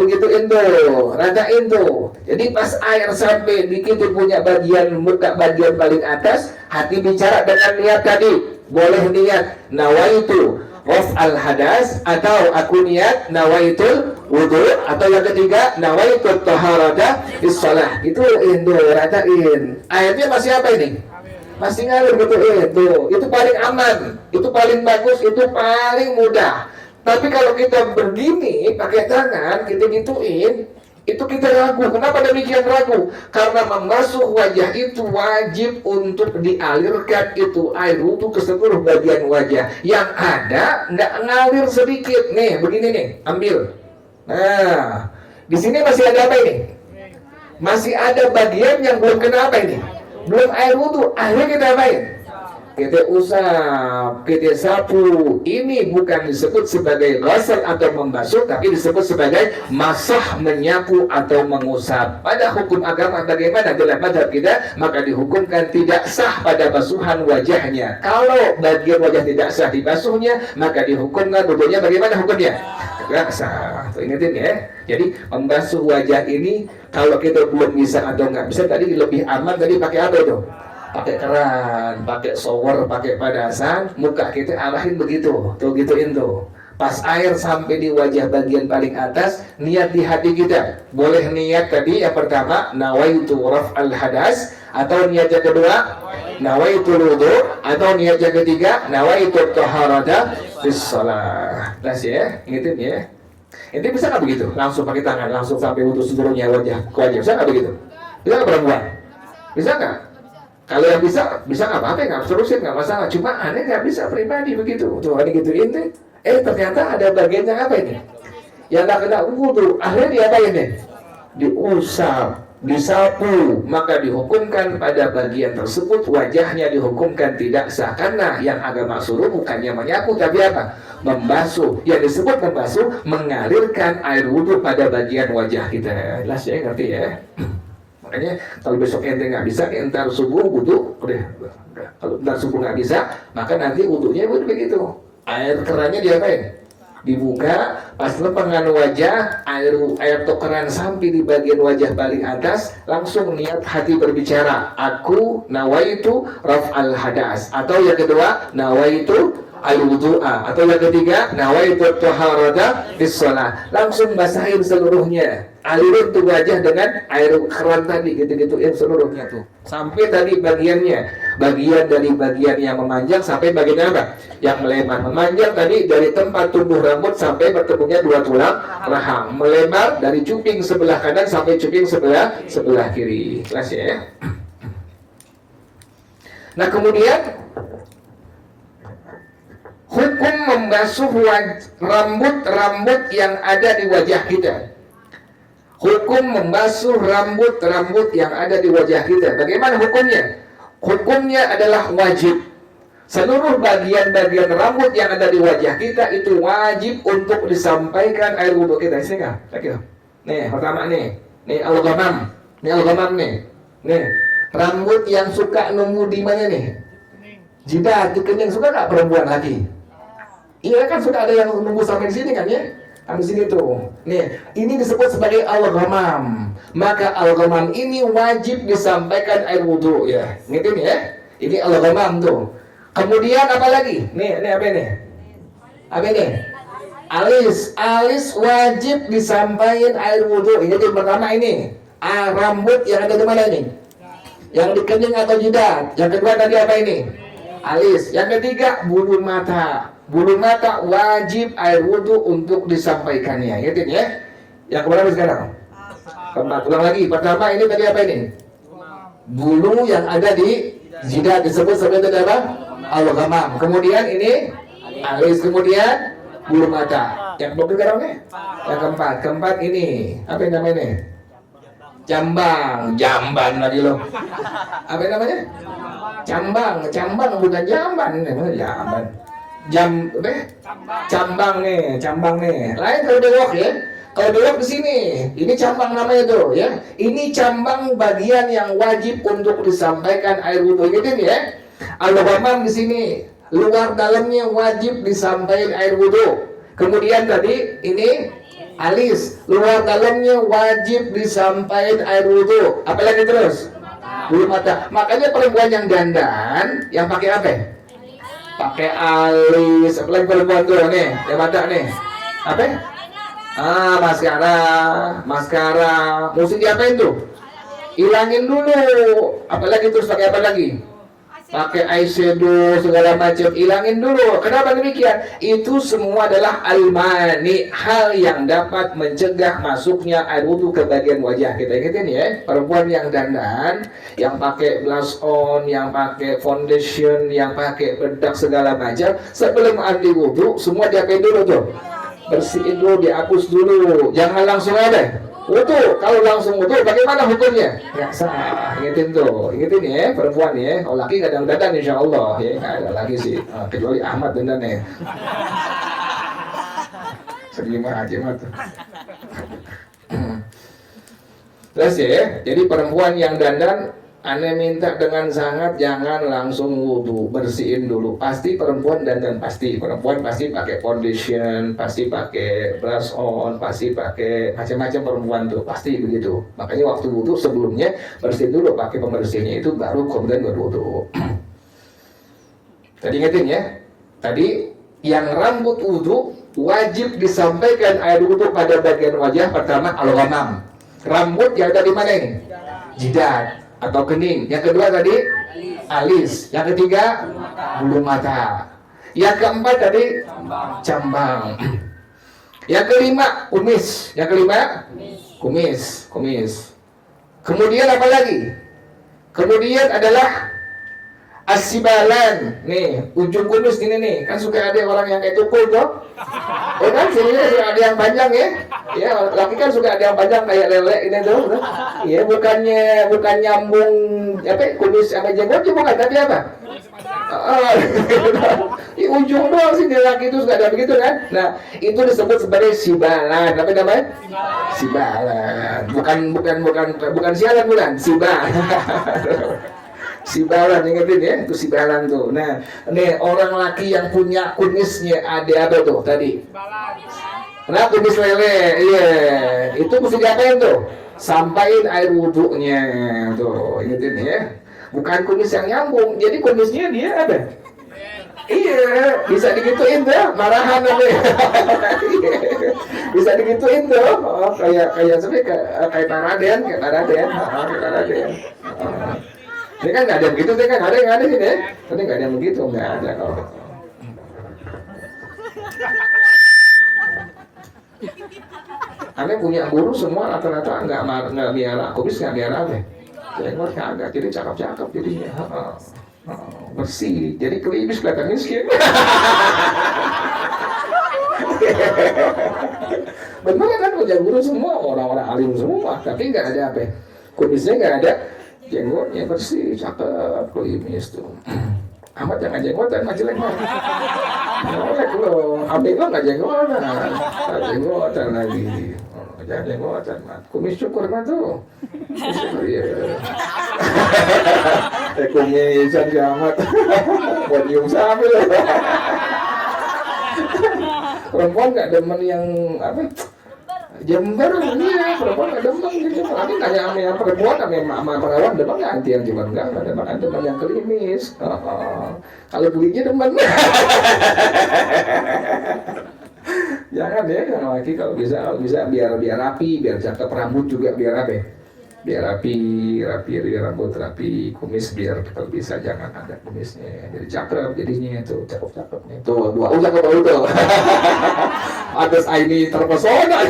ratain tuh. Jadi pas air sampai di kita punya bagian muka bagian paling atas, hati bicara dengan niat tadi. Boleh niat nawaitu raf'al hadas, atau aku niat nawaitul wudu, atau yang ketiga nawaitut taharata bis shalah. Itu ratain. Airnya masih apa ini? Masih ngalir gituin tuh. Itu paling aman, itu paling bagus, itu paling mudah. Tapi kalau kita begini pakai tangan, kita gituin, itu kita ragu. Kenapa demikian ragu? Karena membasuh wajah itu wajib untuk dialirkan itu air wudhu ke seluruh bagian wajah. Yang ada nggak ngalir sedikit. Nih, begini nih, ambil. Nah, di sini masih ada apa ini? Masih ada bagian yang belum kena apa ini? Belum air wudhu. Akhirnya kita apain? Kita usap, kita sapu. Ini bukan disebut sebagai ghasal atau membasuh, tapi disebut sebagai masah, menyapu atau mengusap. Pada hukum agama bagaimana dalam mazhab kita, maka dihukumkan tidak sah pada basuhan wajahnya. Kalau bagian wajah tidak sah dibasuhnya, maka dihukumkan wudhunya bagaimana hukumnya? Tidak sah. Tuh, ingetin ya. Jadi membasuh wajah ini kalau kita belum bisa atau nggak bisa, tadi lebih aman tadi pakai apa itu? Pakai keran, pakai shower, pakai padasan, muka kita arahin begitu, tuh gituin tuh. Pas air sampai di wajah bagian paling atas, niat di hati kita. Boleh niat tadi yang pertama, nawaitu raf'al hadas, atau niat yang kedua, nawaitu wudu, atau niat yang ketiga, nawaitu taharata bis shalah. Jelas ya, ingetin ya. Ini bisa nggak begitu? Langsung pakai tangan, langsung sampai wudu seluruhnya wajah ke wajah. Bisa nggak begitu? Bisa nggak perempuan? Bisa nggak? Kalau yang bisa nggak apa-apa, nggak terusin, nggak masalah. Cuma aneh nggak bisa pribadi begitu. Tuh aneh gituin deh. Ternyata ada bagian yang apa ini? Yang nggak kena wudu. Akhirnya diapain nih? Diusap, disapu. Maka dihukumkan pada bagian tersebut wajahnya dihukumkan tidak sah. Karena yang agama suruh bukannya menyapu, tapi apa? Membasuh. Yang disebut membasuh, mengalirkan air wudu pada bagian wajah kita. Jelas ya, ngerti ya? Makanya kalau besok ente nggak bisa, entar subuh wudhu, udah. Kalau entar subuh nggak bisa, maka nanti wudhunya begitu. Air kerannya diapain? Dibuka, pas lepengan wajah, air tokeran sampai di bagian wajah paling atas, langsung niat hati berbicara. Aku nawaitu raf'al hadas, atau yang kedua nawaitu al-wudu'a, atau yang ketiga nawaitu taharata bis shalah. Langsung basahin seluruhnya, alirin tuh wajah dengan air keran tadi, gitu-gituin seluruhnya tuh sampai tadi bagiannya, bagian dari bagian yang memanjang sampai bagian apa? Yang melebar. Memanjang tadi dari tempat tumbuh rambut sampai bertemunya dua tulang rahang. Melebar dari cuping sebelah kanan sampai cuping sebelah kiri. Jelas ya. Nah, kemudian hukum membasuh rambut-rambut yang ada di wajah kita. Hukum membasuh rambut-rambut yang ada di wajah kita. Bagaimana hukumnya? Hukumnya adalah wajib. Seluruh bagian-bagian rambut yang ada di wajah kita itu wajib untuk disampaikan air wudhu kita. Sini nggak? Nih, pertama nih. Nih al-ghamam. Nih, rambut yang suka nunggu di mana nih? Jidat, kening, suka nggak perempuan lagi? Iya kan, suka ada yang nunggu sampai sini kan ya? Di sini tuh. Nih, ini disebut sebagai al-ghamam. Maka al-ghamam ini wajib disampaikan air wudhu ya. Ngerti nih ya? Ini al-ghamam tuh. Kemudian apa lagi? Nih apa ini? Apa ini? Alis wajib disampaikan air wudhu. Ini yang pertama ini. Rambut yang ada di mana ini? Yang di kening atau jidat. Yang kedua tadi apa ini? Alis. Yang ketiga bulu mata. Bulu mata wajib air wudhu untuk disampaikannya. Ingat ya. Yang keberapa sekarang? Keempat. Ulang lagi. Pertama ini tadi apa ini? Bulu yang ada di jidat disebut sebagai apa? Al-ghamam. Kemudian ini alis. Kemudian bulu mata. Yang berapa sekarang nih? Yang keempat ini apa yang namanya ini? Jamban lagi loh. Apa yang namanya? Cambang bukan jamban ini, jamban. Cambang nih. Lain kalau belok ya. Kalau belok di sini, ini cambang namanya tuh ya. Ini cambang bagian yang wajib untuk disampaikan air wudhu gitu ya. Al-ghamam di sini. Luar dalamnya wajib disampaikan air wudhu. Kemudian tadi ini alis, luar dalamnya wajib disampaikan air wudhu. Apalagi terus? Bulu mata. Makanya perempuan yang dandan, yang pakai apa? Pakai alis. Apalagi perempuan tuh nih, yang mata nih. Apa? Maskara. Mesti diapain tuh? Hilangin dulu. Apalagi terus pakai apa lagi? Pakai eyeshadow segala macam, hilangin dulu. Kenapa demikian? Itu semua adalah almani, hal yang dapat mencegah masuknya air wudhu ke bagian wajah kita. Ingetin ya, perempuan yang dandan, yang pakai blush on, yang pakai foundation, yang pakai bedak segala macam, sebelum mandi wudhu semua diapain dulu tuh? Bersihin dulu, dihapus dulu. Jangan langsung ada wudhu. Kalau langsung wudhu bagaimana hukumnya? Nggak sah. Ingetin tuh, ingetin ya perempuan ya. Kalau laki kadang dandan insya Allah ya, nggak ada lagi sih. Kecuali Ahmad dandan ya. Serima aja mah tuh. Terus ya, jadi perempuan yang dandan, aneh minta dengan sangat jangan langsung wudhu, bersihin dulu. Pasti perempuan dandan, pasti perempuan pasti pakai foundation, pasti pakai brush on, pasti pakai macam-macam perempuan tuh, pasti begitu. Makanya waktu wudhu sebelumnya bersihin dulu, pakai pembersihnya itu baru kemudian berwudhu. Tadi ingetin ya, tadi yang rambut wudhu wajib disampaikan air wudhu pada bagian wajah. Pertama al-ghamam, rambut yang ada di mana ini? Jidat atau kening. Yang kedua tadi alis. Yang ketiga bulu mata. Yang keempat tadi cambang. Yang kelima kumis. Yang kelima kumis. Kemudian apa lagi? Kemudian adalah asibalan. Nih, ujung kumis ini nih. Kan suka ada orang yang kayak tukul tuh. Ya kan, sini suka ada yang panjang ya. Ya, laki kan suka ada yang panjang kayak lele ini tuh. Ya, bukan nyambung apa kumis sama jenggotnya, bukan, tapi apa? Di ujung doang sih di laki itu suka ada begitu kan. Nah, itu disebut sebagai sibalan. Apa namanya? Sibalan. Bukan sialan, bukan. Sibalan. Sibalan, ingetin ya, itu sibalan tuh. Nah, nih orang laki yang punya kumisnya ada apa tuh tadi? Nah, kumis lele, iya, itu mesti diapain tuh? Sampaiin air wudhunya tuh, ingetin ya. Bukan kumis yang nyambung, jadi kumisnya dia ada. Iya, bisa digituin tuh, marahan apa? Bisa digituin tuh, kayak Paraden. Ini kan nggak ada begitu, kan ada yang ada sini, tapi nggak ada yang begitu, nggak ada. Aneh punya guru semua rata-rata nggak biara kumis, nggak biara apa? Jenggot kagak, jadi cakep jadinya, bersih, jadi klimis kelihatan miskin. Benar kan punya guru semua orang-orang alim semua, tapi nggak ada apa? Kumisnya nggak ada. Jenggotnya bersih, cakep, klimis tuh. Amat jangan jenggotan, mah jelek mah. Jelek lo, abis lo nggak jenggotan lagi. Jangan jenggotan mah. Kumis cukur mah tuh. Iya. Kumisan amat. Buat nyium sambil. Perempuan nggak demen yang apa? Jember iya, perempuan nggak demen gitu. Tapi tanya sama yang perempuan sama perawan demen nggak, anti yang jember nggak demen yang klimis. Kalau bulinya demen. Jangan ya, kalau laki kalau bisa biar rapi, biar cakep, rambut juga biar apa? Biar rapi rambut, rapi kumis biar kalau bisa jangan ada kumisnya. Jadi cakep jadinya tuh, cakep nih. Tuh dua cakep tuh. Atas ini terpesona.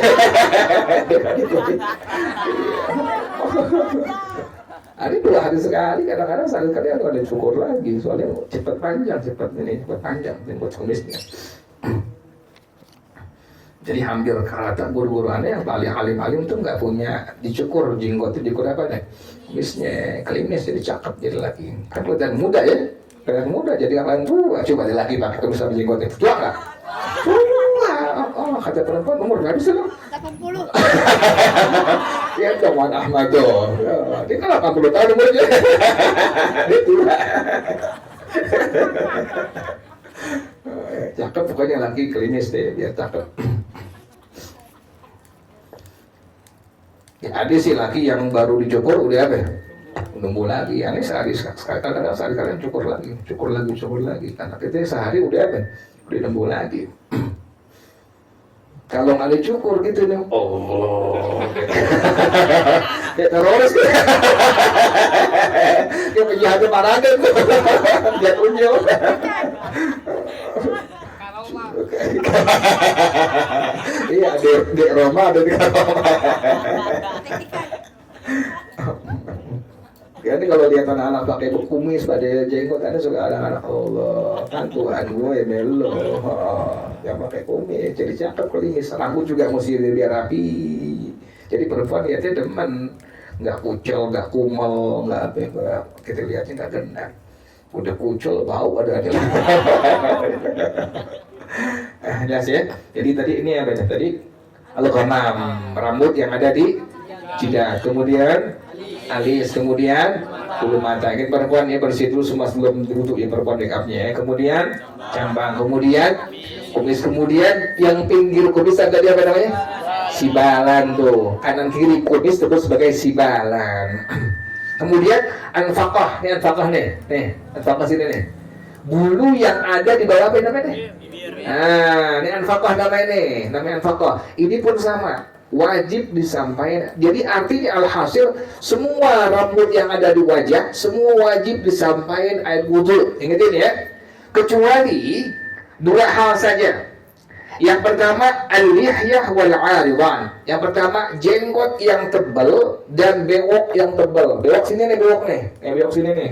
Ada 2 hari sekali, kadang-kadang sekali ada cukur lagi, soalnya cepat panjang buat kumisnya. Jadi hampir rata guru-guru aneh yang paling alim tuh nggak punya dicukur jenggot, dicukur apa deh? Kumisnya, klimis jadi cakep jadi laki. Kan kelihatan muda ya, jadi orang tua. Coba dia laki pakai kumis sama jenggot itu tua nggak? Tua. Oh, kata perempuan umur nggak bisa loh. 80. Ya Tuan Ahmad tuh, dia kan 80 tahun umurnya. Dia tua. Cakep pokoknya laki klimis deh, biar cakep. Ya, ada sih laki yang baru dicukur udah apa? Nunggu lagi, aneh sehari kalian cukur lagi. Karena kita sehari udah apa? Udah nunggu lagi. Kalau nggak dicukur gitu nih, Allah, kayak teroris, kayak penjahat paragan, dia tunjuk. Iya, dek Roma ada di Roma. Ya, ini kalau lihat anak-anak pakai kumis, pada jenggot, ada suka anak-anak Allah, kan Tuhan gue melo, yang pakai kumis, jadi cakep klimis, rambut juga mesti biar rapi. Jadi perempuan lihatnya demen, nggak kucel, nggak kumel, nggak apa, kita lihatnya nggak kena. Udah kucel, bau ada. Jelas ya. Jadi tadi ini apa ya? Tadi al-ghamam, rambut yang ada di jidat, kemudian alis, kemudian bulu mata. Ini perempuan ya bersih dulu semua sebelum duduk ya perempuan makeupnya ya. Kemudian cambang, kemudian kumis, kemudian yang pinggir kumis ada di apa namanya? Sibalan tuh, kanan kiri kumis terus sebagai sibalan. Kemudian anfaqah, ini anfaqah nih, anfaqah sini nih. Bulu yang ada di bawah apa namanya nih? Nah, ini anfaqah namanya anfaqah. Ini pun sama, wajib disampaikan. Jadi artinya alhasil semua rambut yang ada di wajah semua wajib disampaikan air wudhu. Ingetin ya. Kecuali 2 hal saja. Yang pertama al-lihyah wal 'aridan. Yang pertama jenggot yang tebal dan bewok yang tebal. Bewok sini nih, bewok nih. Bewok sini nih.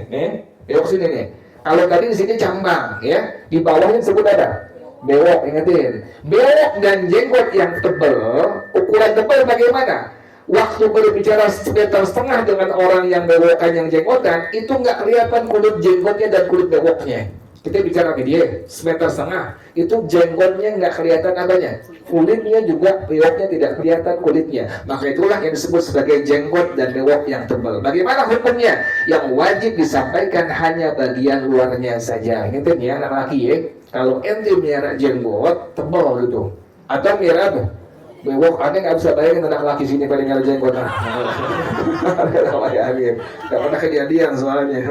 Bewok sini nih. Kalau tadi di sini cambang ya, di bawahnya disebut ada bewok, ingetin. Bewok dan jenggot yang tebal, ukuran tebal bagaimana? Waktu berbicara 1,5 meter dengan orang yang bewokan yang jenggotan, itu nggak kelihatan kulit jenggotnya dan kulit bewoknya. Kita bicara ke dia 1,5 meter, itu jenggotnya nggak kelihatan apanya, kulitnya juga bewoknya tidak kelihatan kulitnya. Maka itulah yang disebut sebagai jenggot dan bewok yang tebal. Bagaimana hukumnya? Yang wajib disampaikan hanya bagian luarnya saja. Ingetin ya anak laki ya. Kalau ente miara jenggot tebal gitu, atau miara apa? Bewok, aneh nggak bisa bayangin anak laki sini pada miara jenggot. Bayangin, nggak pernah kejadian soalnya.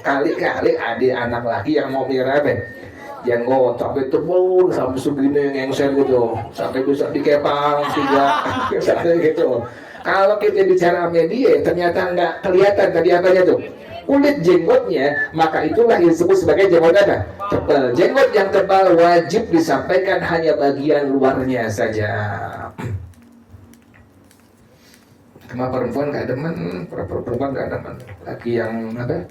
Kali-kali ada anak laki yang mau miara apa? Jenggot sampai tebal, sampai segini ngengsen gitu, sampai bisa dikepang 3, misalnya gitu. Kalau kita bicara media, ternyata nggak kelihatan tadi apanya tuh. Kulit jenggotnya, maka itulah yang disebut sebagai jenggot apa? Tebal. Jenggot yang tebal wajib disampaikan hanya bagian luarnya saja. Cuma perempuan nggak demen, perempuan nggak demen. Laki yang apa?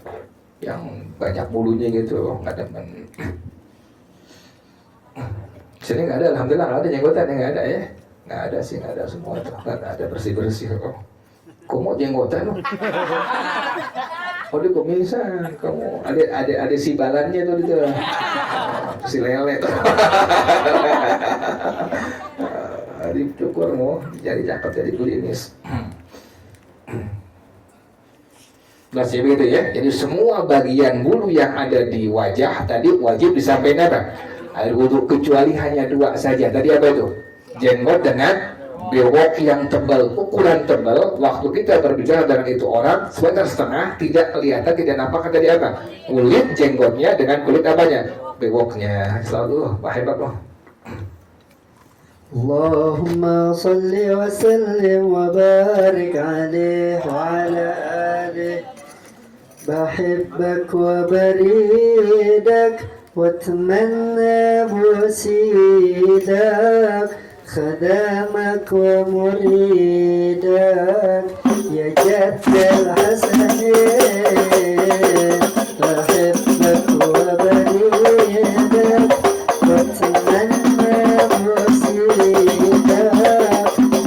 Yang banyak bulunya gitu, nggak demen. Sini nggak ada, alhamdulillah nggak ada jenggotan, nggak ada ya? Nggak ada sih, nggak ada semua, nggak ada bersih kok. Kok mau jenggotan? Oh dia kumisan, kamu ada sibalannya tuh gitu, si lele tuh. Dicukur mau jadi cakep jadi klimis. Nah begitu ya. Jadi semua bagian bulu yang ada di wajah tadi wajib disampaikan apa? Air wudhu, kecuali hanya 2 saja. Tadi apa itu? Jenggot dengan bewok yang tebal, ukuran tebal. Waktu kita berbicara dengan itu orang 1,5 meter, tidak kelihatan, tidak nampak tadi apa? Kulit jenggotnya dengan kulit apanya? Bewoknya. Selalu, wah hebat loh. اللهم صل وسلم وبارك عليه وعلى آله. بحبك وبريدك واتمنى بوسيدك خدامك ومريدك يا جد الحسنين. بحبك وبريدك واتمنى بوسيدك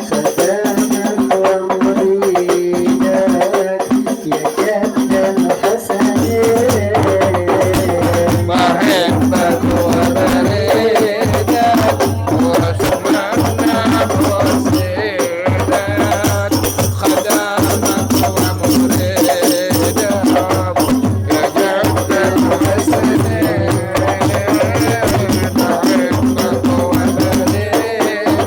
خدامك ومريدك يا جد الحسنين. بحبك وبريدك واتمنى بوسيدك خدامك ومريدك يا جد الحسنين.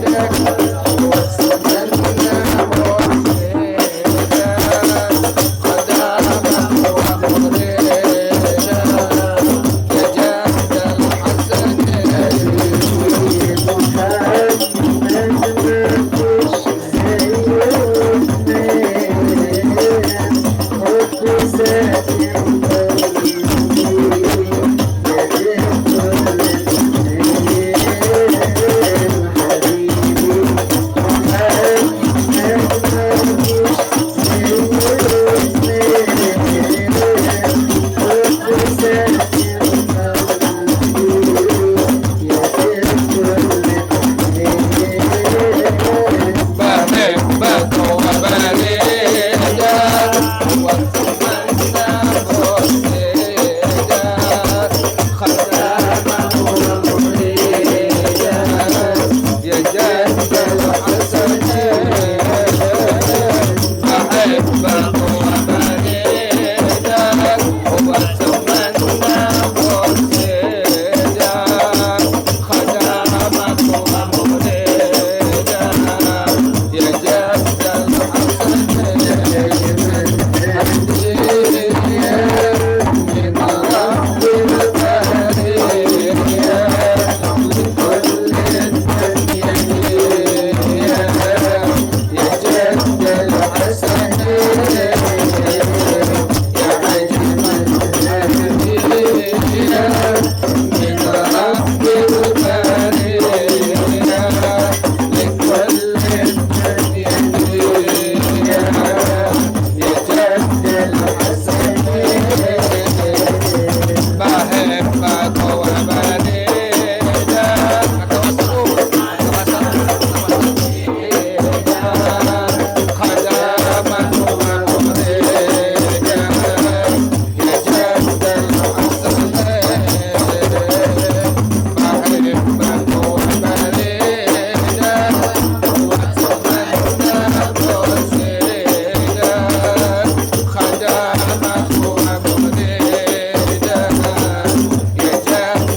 بحبك وبريدك واتمنى بوسيدك خدامك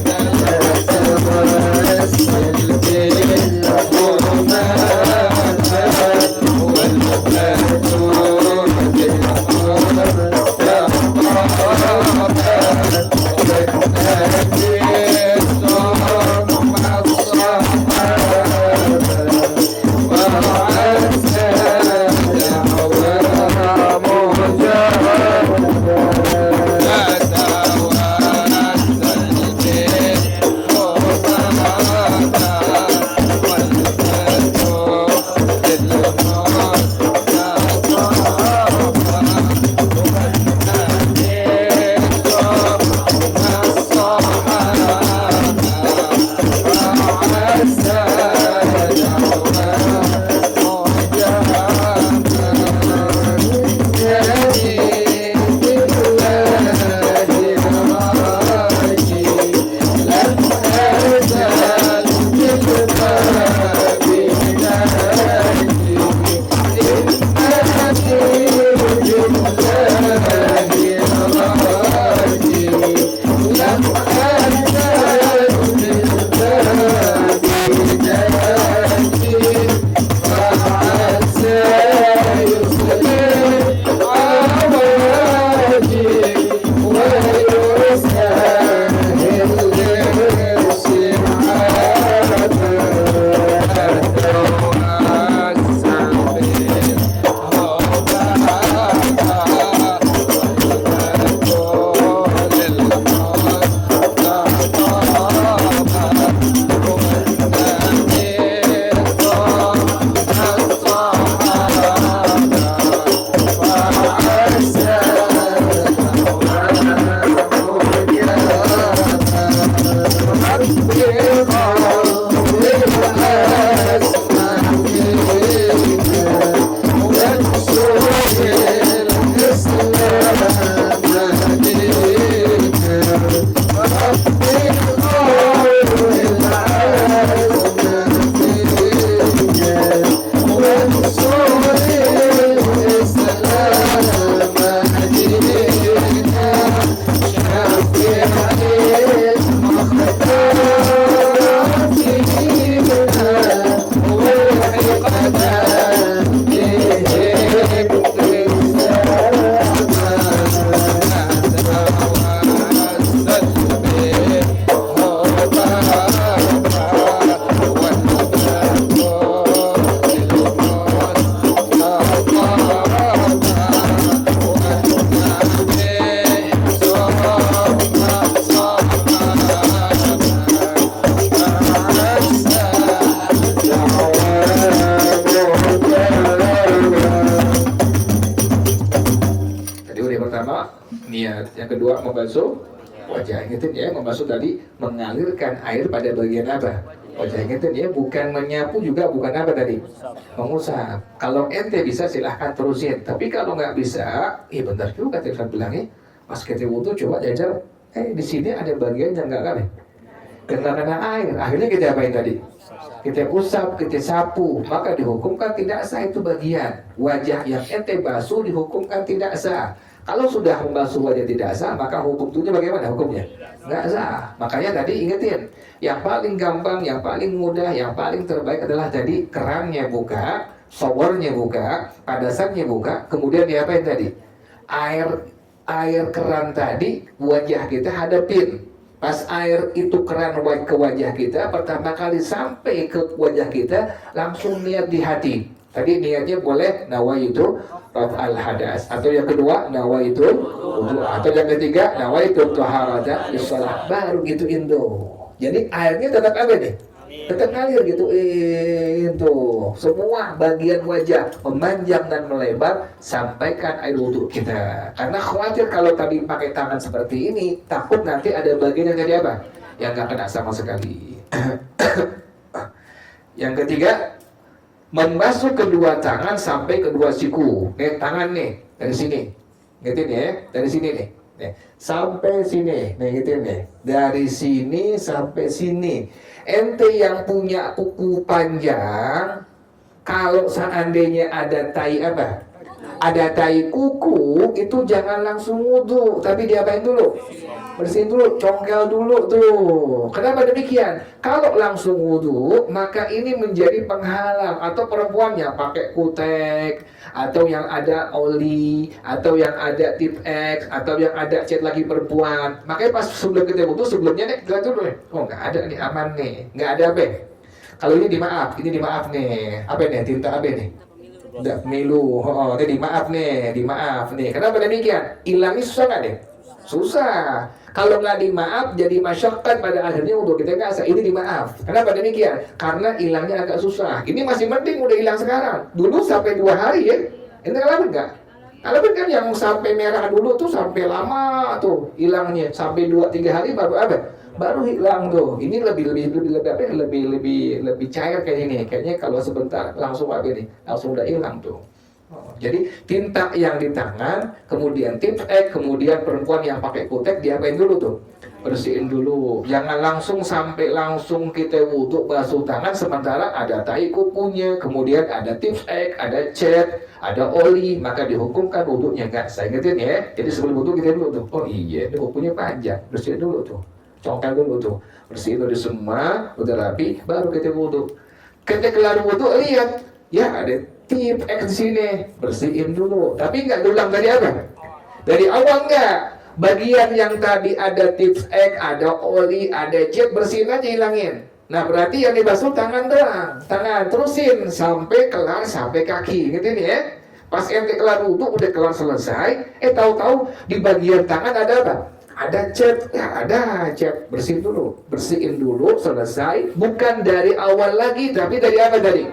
Ingetin ya, membasuh tadi mengalirkan air pada bagian apa? Wajah. Ingetin ya, bukan menyapu juga, bukan apa tadi? Mengusap. Kalau ente bisa silahkan terusin. Tapi kalau nggak bisa, bentar juga kita bilang ya. Pas kita wudhu coba jajal, di sini ada bagian yang nggak kena air. Akhirnya kita apain tadi? Kita usap, kita sapu, maka dihukumkan tidak sah itu bagian. Wajah yang ente basuh dihukumkan tidak sah. Kalau sudah membasuh wajah tidak sah, maka hukumnya bagaimana hukumnya? Nggak sah. Makanya tadi ingetin, yang paling gampang, yang paling mudah, yang paling terbaik adalah tadi kerannya buka, showernya buka, padasannya buka, kemudian diapain tadi? Air keran tadi, wajah kita hadapin. Pas air itu keran ke wajah kita, pertama kali sampai ke wajah kita, langsung niat di hati. Tadi niatnya boleh nawaitu raf'al hadas, atau yang kedua nawaitu wudu, atau yang ketiga nawaitu taharata lis-shalah, baru gitu Indo. Jadi airnya tetap apa nih? Tetap ngalir gitu. Itu semua bagian wajah memanjang dan melebar, sampaikan air wudu kita. Karena khawatir kalau tadi pakai tangan seperti ini, takut nanti ada bagian yang jadi apa? Yang nggak kena sama sekali. Yang ketiga, membasuh kedua tangan sampai kedua siku. Tangan nih dari sini, ngertiin ya? Dari sini nih, sampai sini, ngertiin nih? Dari sini sampai sini. Ente yang punya kuku panjang, kalau seandainya ada tai apa? Ada tai kuku, itu jangan langsung wudu, tapi diapain dulu? Bersihin dulu, congkel dulu tuh. Kenapa demikian? Kalau langsung wudu, maka ini menjadi penghalang. Atau perempuan yang pakai kutek, atau yang ada oli, atau yang ada tip X, atau yang ada cat lagi perempuan. Makanya pas sebelum kita wudu, sebelumnya nih, kita dulu nih. Oh, nggak ada nih, aman nih. Nggak ada apa? Kalau ini dimaaf nih. Apa nih? Tinta apa nih? Udah pemilu. Oh, ini dimaaf nih. Kenapa demikian? Hilangnya susah nggak deh? Susah. Kalau nggak dimaaf jadi masyarakat pada akhirnya untuk kita nggak sah. Ini dimaaf. Kenapa demikian? Karena hilangnya agak susah. Ini masih mending udah hilang sekarang. Dulu sampai 2 hari ya. Ini ngalamin nggak? Ngalamin kan yang sampai merah dulu tuh sampai lama tuh hilangnya. Sampai 2-3 hari baru apa? Baru hilang tuh. Ini lebih cair kayak ini. Kayaknya kalau sebentar langsung apa nih? Langsung udah hilang tuh. Jadi tinta yang di tangan, kemudian tip X, kemudian perempuan yang pakai kutek diapain dulu tuh? Bersihin dulu. Jangan langsung sampai langsung kita wudhu basuh tangan sementara ada tai kukunya, kemudian ada tip X, ada cat, ada oli, maka dihukumkan wudhunya nggak sah. Ingetin ya. Jadi sebelum wudhu kita dulu tuh. Oh iya, ini kukunya panjang. Bersihin dulu tuh. Congkel dulu tuh. Bersihin dulu semua, udah rapi, baru kita wudhu. Ketika kelar wudhu lihat, ya ada tip X di sini, bersihin dulu. Tapi nggak diulang dari apa? Dari awal nggak. Bagian yang tadi ada tips X, ada oli, ada cat, bersihin aja, hilangin. Nah berarti yang dibasuh tangan doang. Tangan terusin sampai kelar, sampai kaki, gitu nih ya. Pas ente kelar wudhu udah kelar selesai, tahu-tahu di bagian tangan ada apa? Ada cat, ya ada cat, bersihin dulu, selesai. Bukan dari awal lagi, tapi dari apa tadi?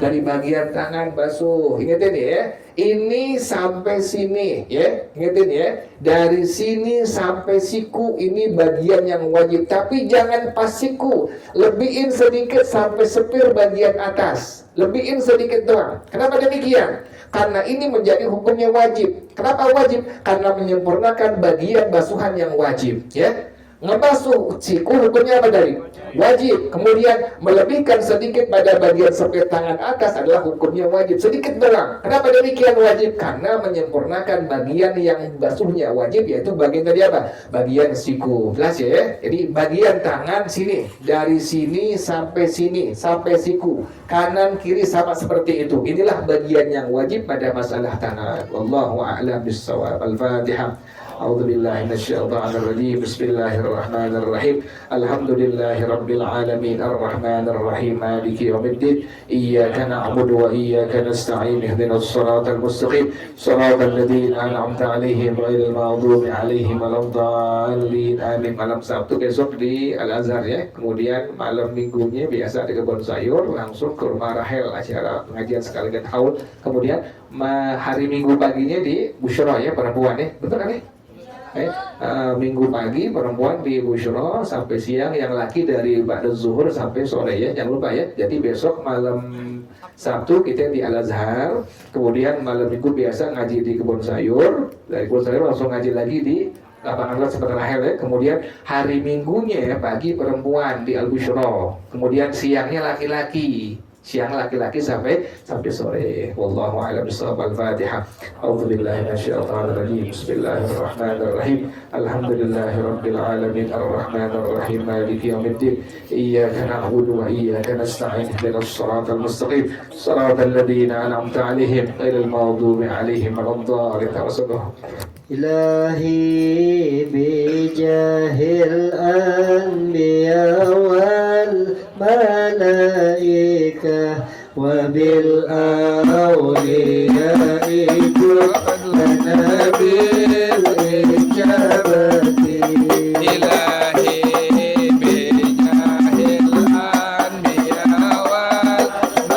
Dari bagian tangan basuh. Ingetin ya, ini sampai sini ya, ingetin ya. Dari sini sampai siku ini bagian yang wajib, tapi jangan pas siku. Lebihin sedikit sampai sepir bagian atas. Lebihin sedikit doang. Kenapa demikian? Karena ini menjadi hukumnya wajib. Kenapa wajib? Karena menyempurnakan bagian basuhan yang wajib ya. Ngebasuh siku hukumnya apa dari? Wajib. Kemudian melebihkan sedikit pada bagian sepir tangan atas adalah hukumnya wajib. Sedikit doang. Kenapa demikian wajib? Karena menyempurnakan bagian yang basuhnya wajib, yaitu bagian tadi apa? Bagian siku. Jelas ya? Jadi bagian tangan sini, dari sini sampai siku. Kanan kiri sama seperti itu. Inilah bagian yang wajib pada masalah tangan. Wallahu a'lam bis-shawab. Al-Fatihah. A'udzu billahi minasyaitonir rajim. Bismillahirrahmanirrahim. Alhamdulillahi rabbil alamin arrahmanir rahim maliki yaumiddin. Iyyaka na'budu wa iyyaka nasta'in. Ihdinas siratal mustaqim. Shiratal ladzina an'amta 'alaihim ghairil maghdubi 'alaihim waladdallin. Amin. Malam Sabtu besok di Al-Azhar ya. Kemudian malam Minggunya biasa di kebun sayur, langsung ke rumah Rahel acara pengajian sekaligus haul. Kemudian hari Minggu paginya di Busyra ya, perempuan ya. Betul kan ya? Minggu pagi perempuan di Busyra sampai siang, yang laki dari ba'da zuhur sampai sore ya, jangan lupa ya. Jadi besok malam Sabtu kita di Al-Azhar, kemudian malam Minggu biasa ngaji di Kebun Sayur, dari Kebun Sayur langsung ngaji lagi di lapangan kelas seperti Rahel ya. Kemudian hari Minggunya ya, pagi perempuan di Al-Busyra, kemudian siangnya laki-laki. Siang laki-laki sampai sore. Wallahu a'lam bishawab. Al-Fatihah. A'udzubillahi minasyaitonir rajim. Bismillahirrahmanirrahim. Alhamdulillahirabbil alamin arrahmanir rahim maliki yaumiddin. Iyyaka na'budu wa iyyaka nasta'in. Ihdinas siratal mustaqim. Siratal ladzina an'amta 'alaihim ghairil maghdubi 'alaihim waladdallin. إلهي بجاه الأنبياء والملائكة وبالأولياء جد لنا بالإجابة إلهي بجاه الأنبياء والملائكة وبالأولياء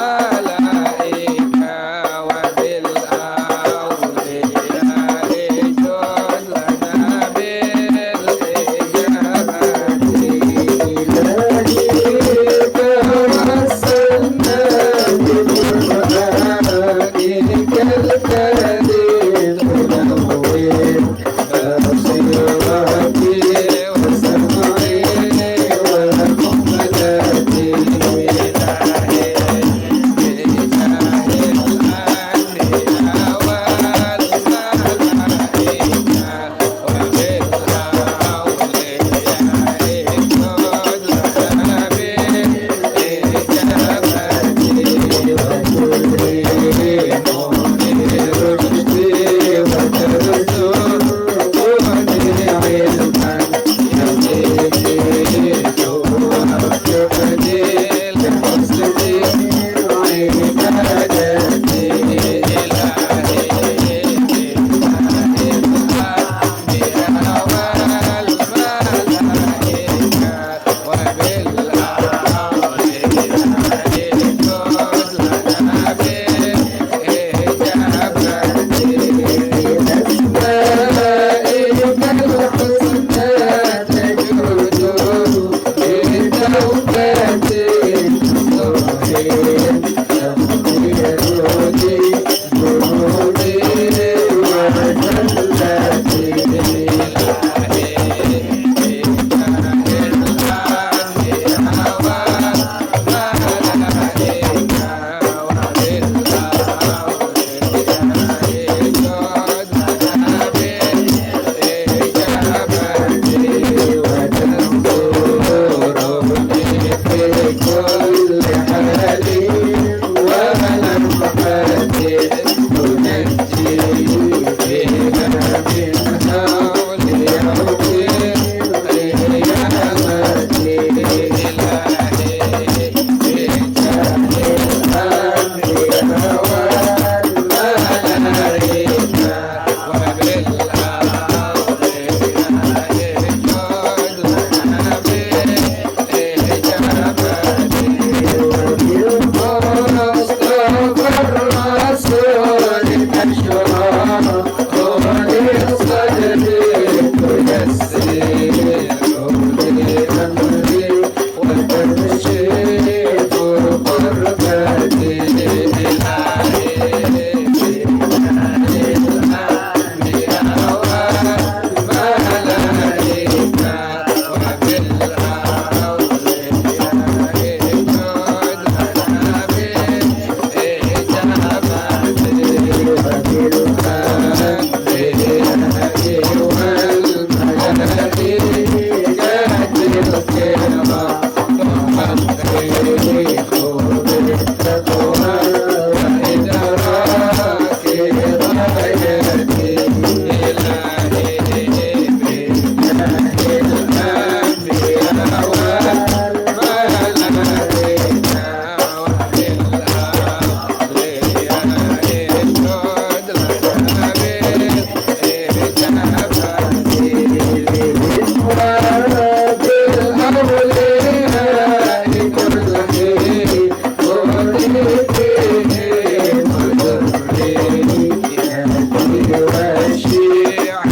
والشيعة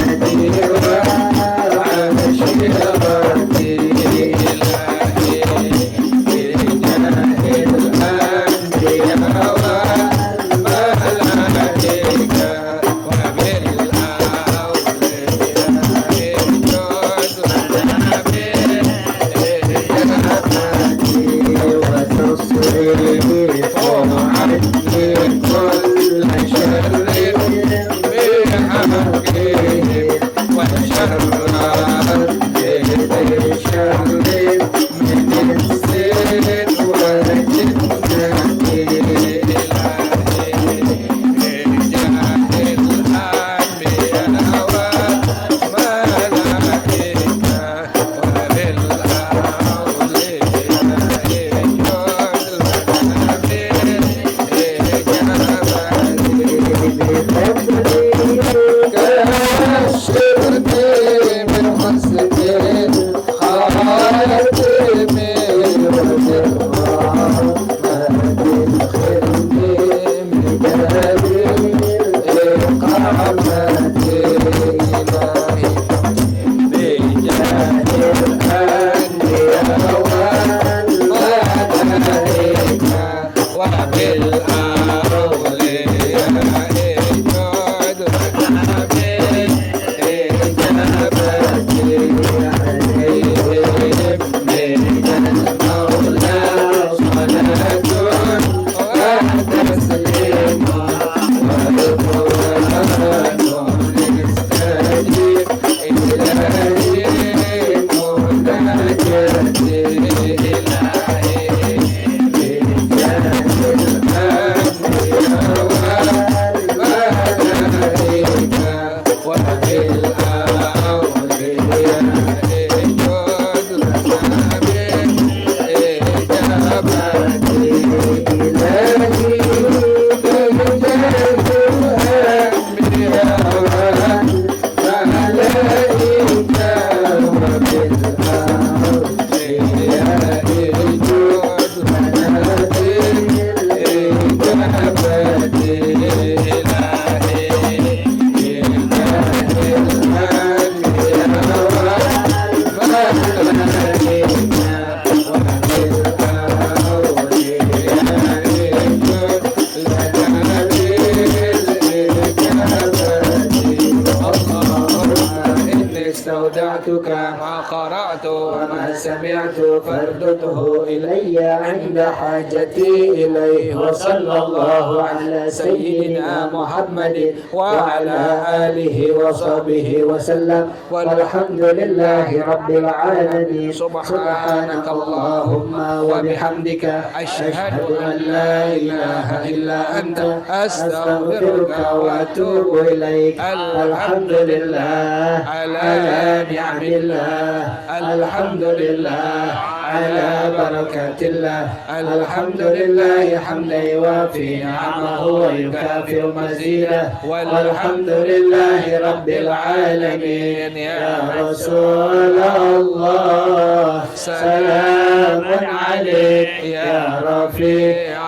استودعتك ما قرأت وما سمعت فردته إلي عند حاجتي إليه وصلى الله على سيدنا محمد وعلى آله وصحبه وسلم والحمد لله رب العالمين سبحانك اللهم وبحمدك أشهد أن لا إله إلا أنت أستغفرك وأتوب إليك الحمد لله على نعم الله الحمد لله على بركات الله الحمد لله حمدا يوافي نعمه ويكافئ مزيده والحمد لله رب العالمين يا رسول الله سلام عليك يا رفيع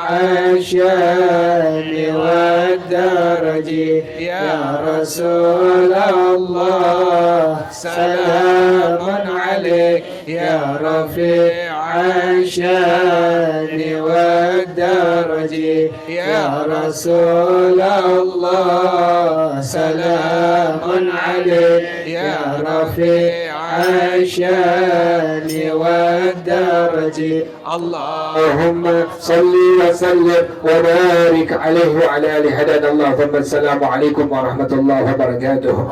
الشان والدرج يا رسول الله سلام عليك يا رفيع الشان والدرج يا رسول الله سلام عليك يا رفيع الشان والدرج اللهم صل وسلم وبارك عليه وعلى آله هدانا الله ثم السلام عليكم ورحمة الله وبركاته.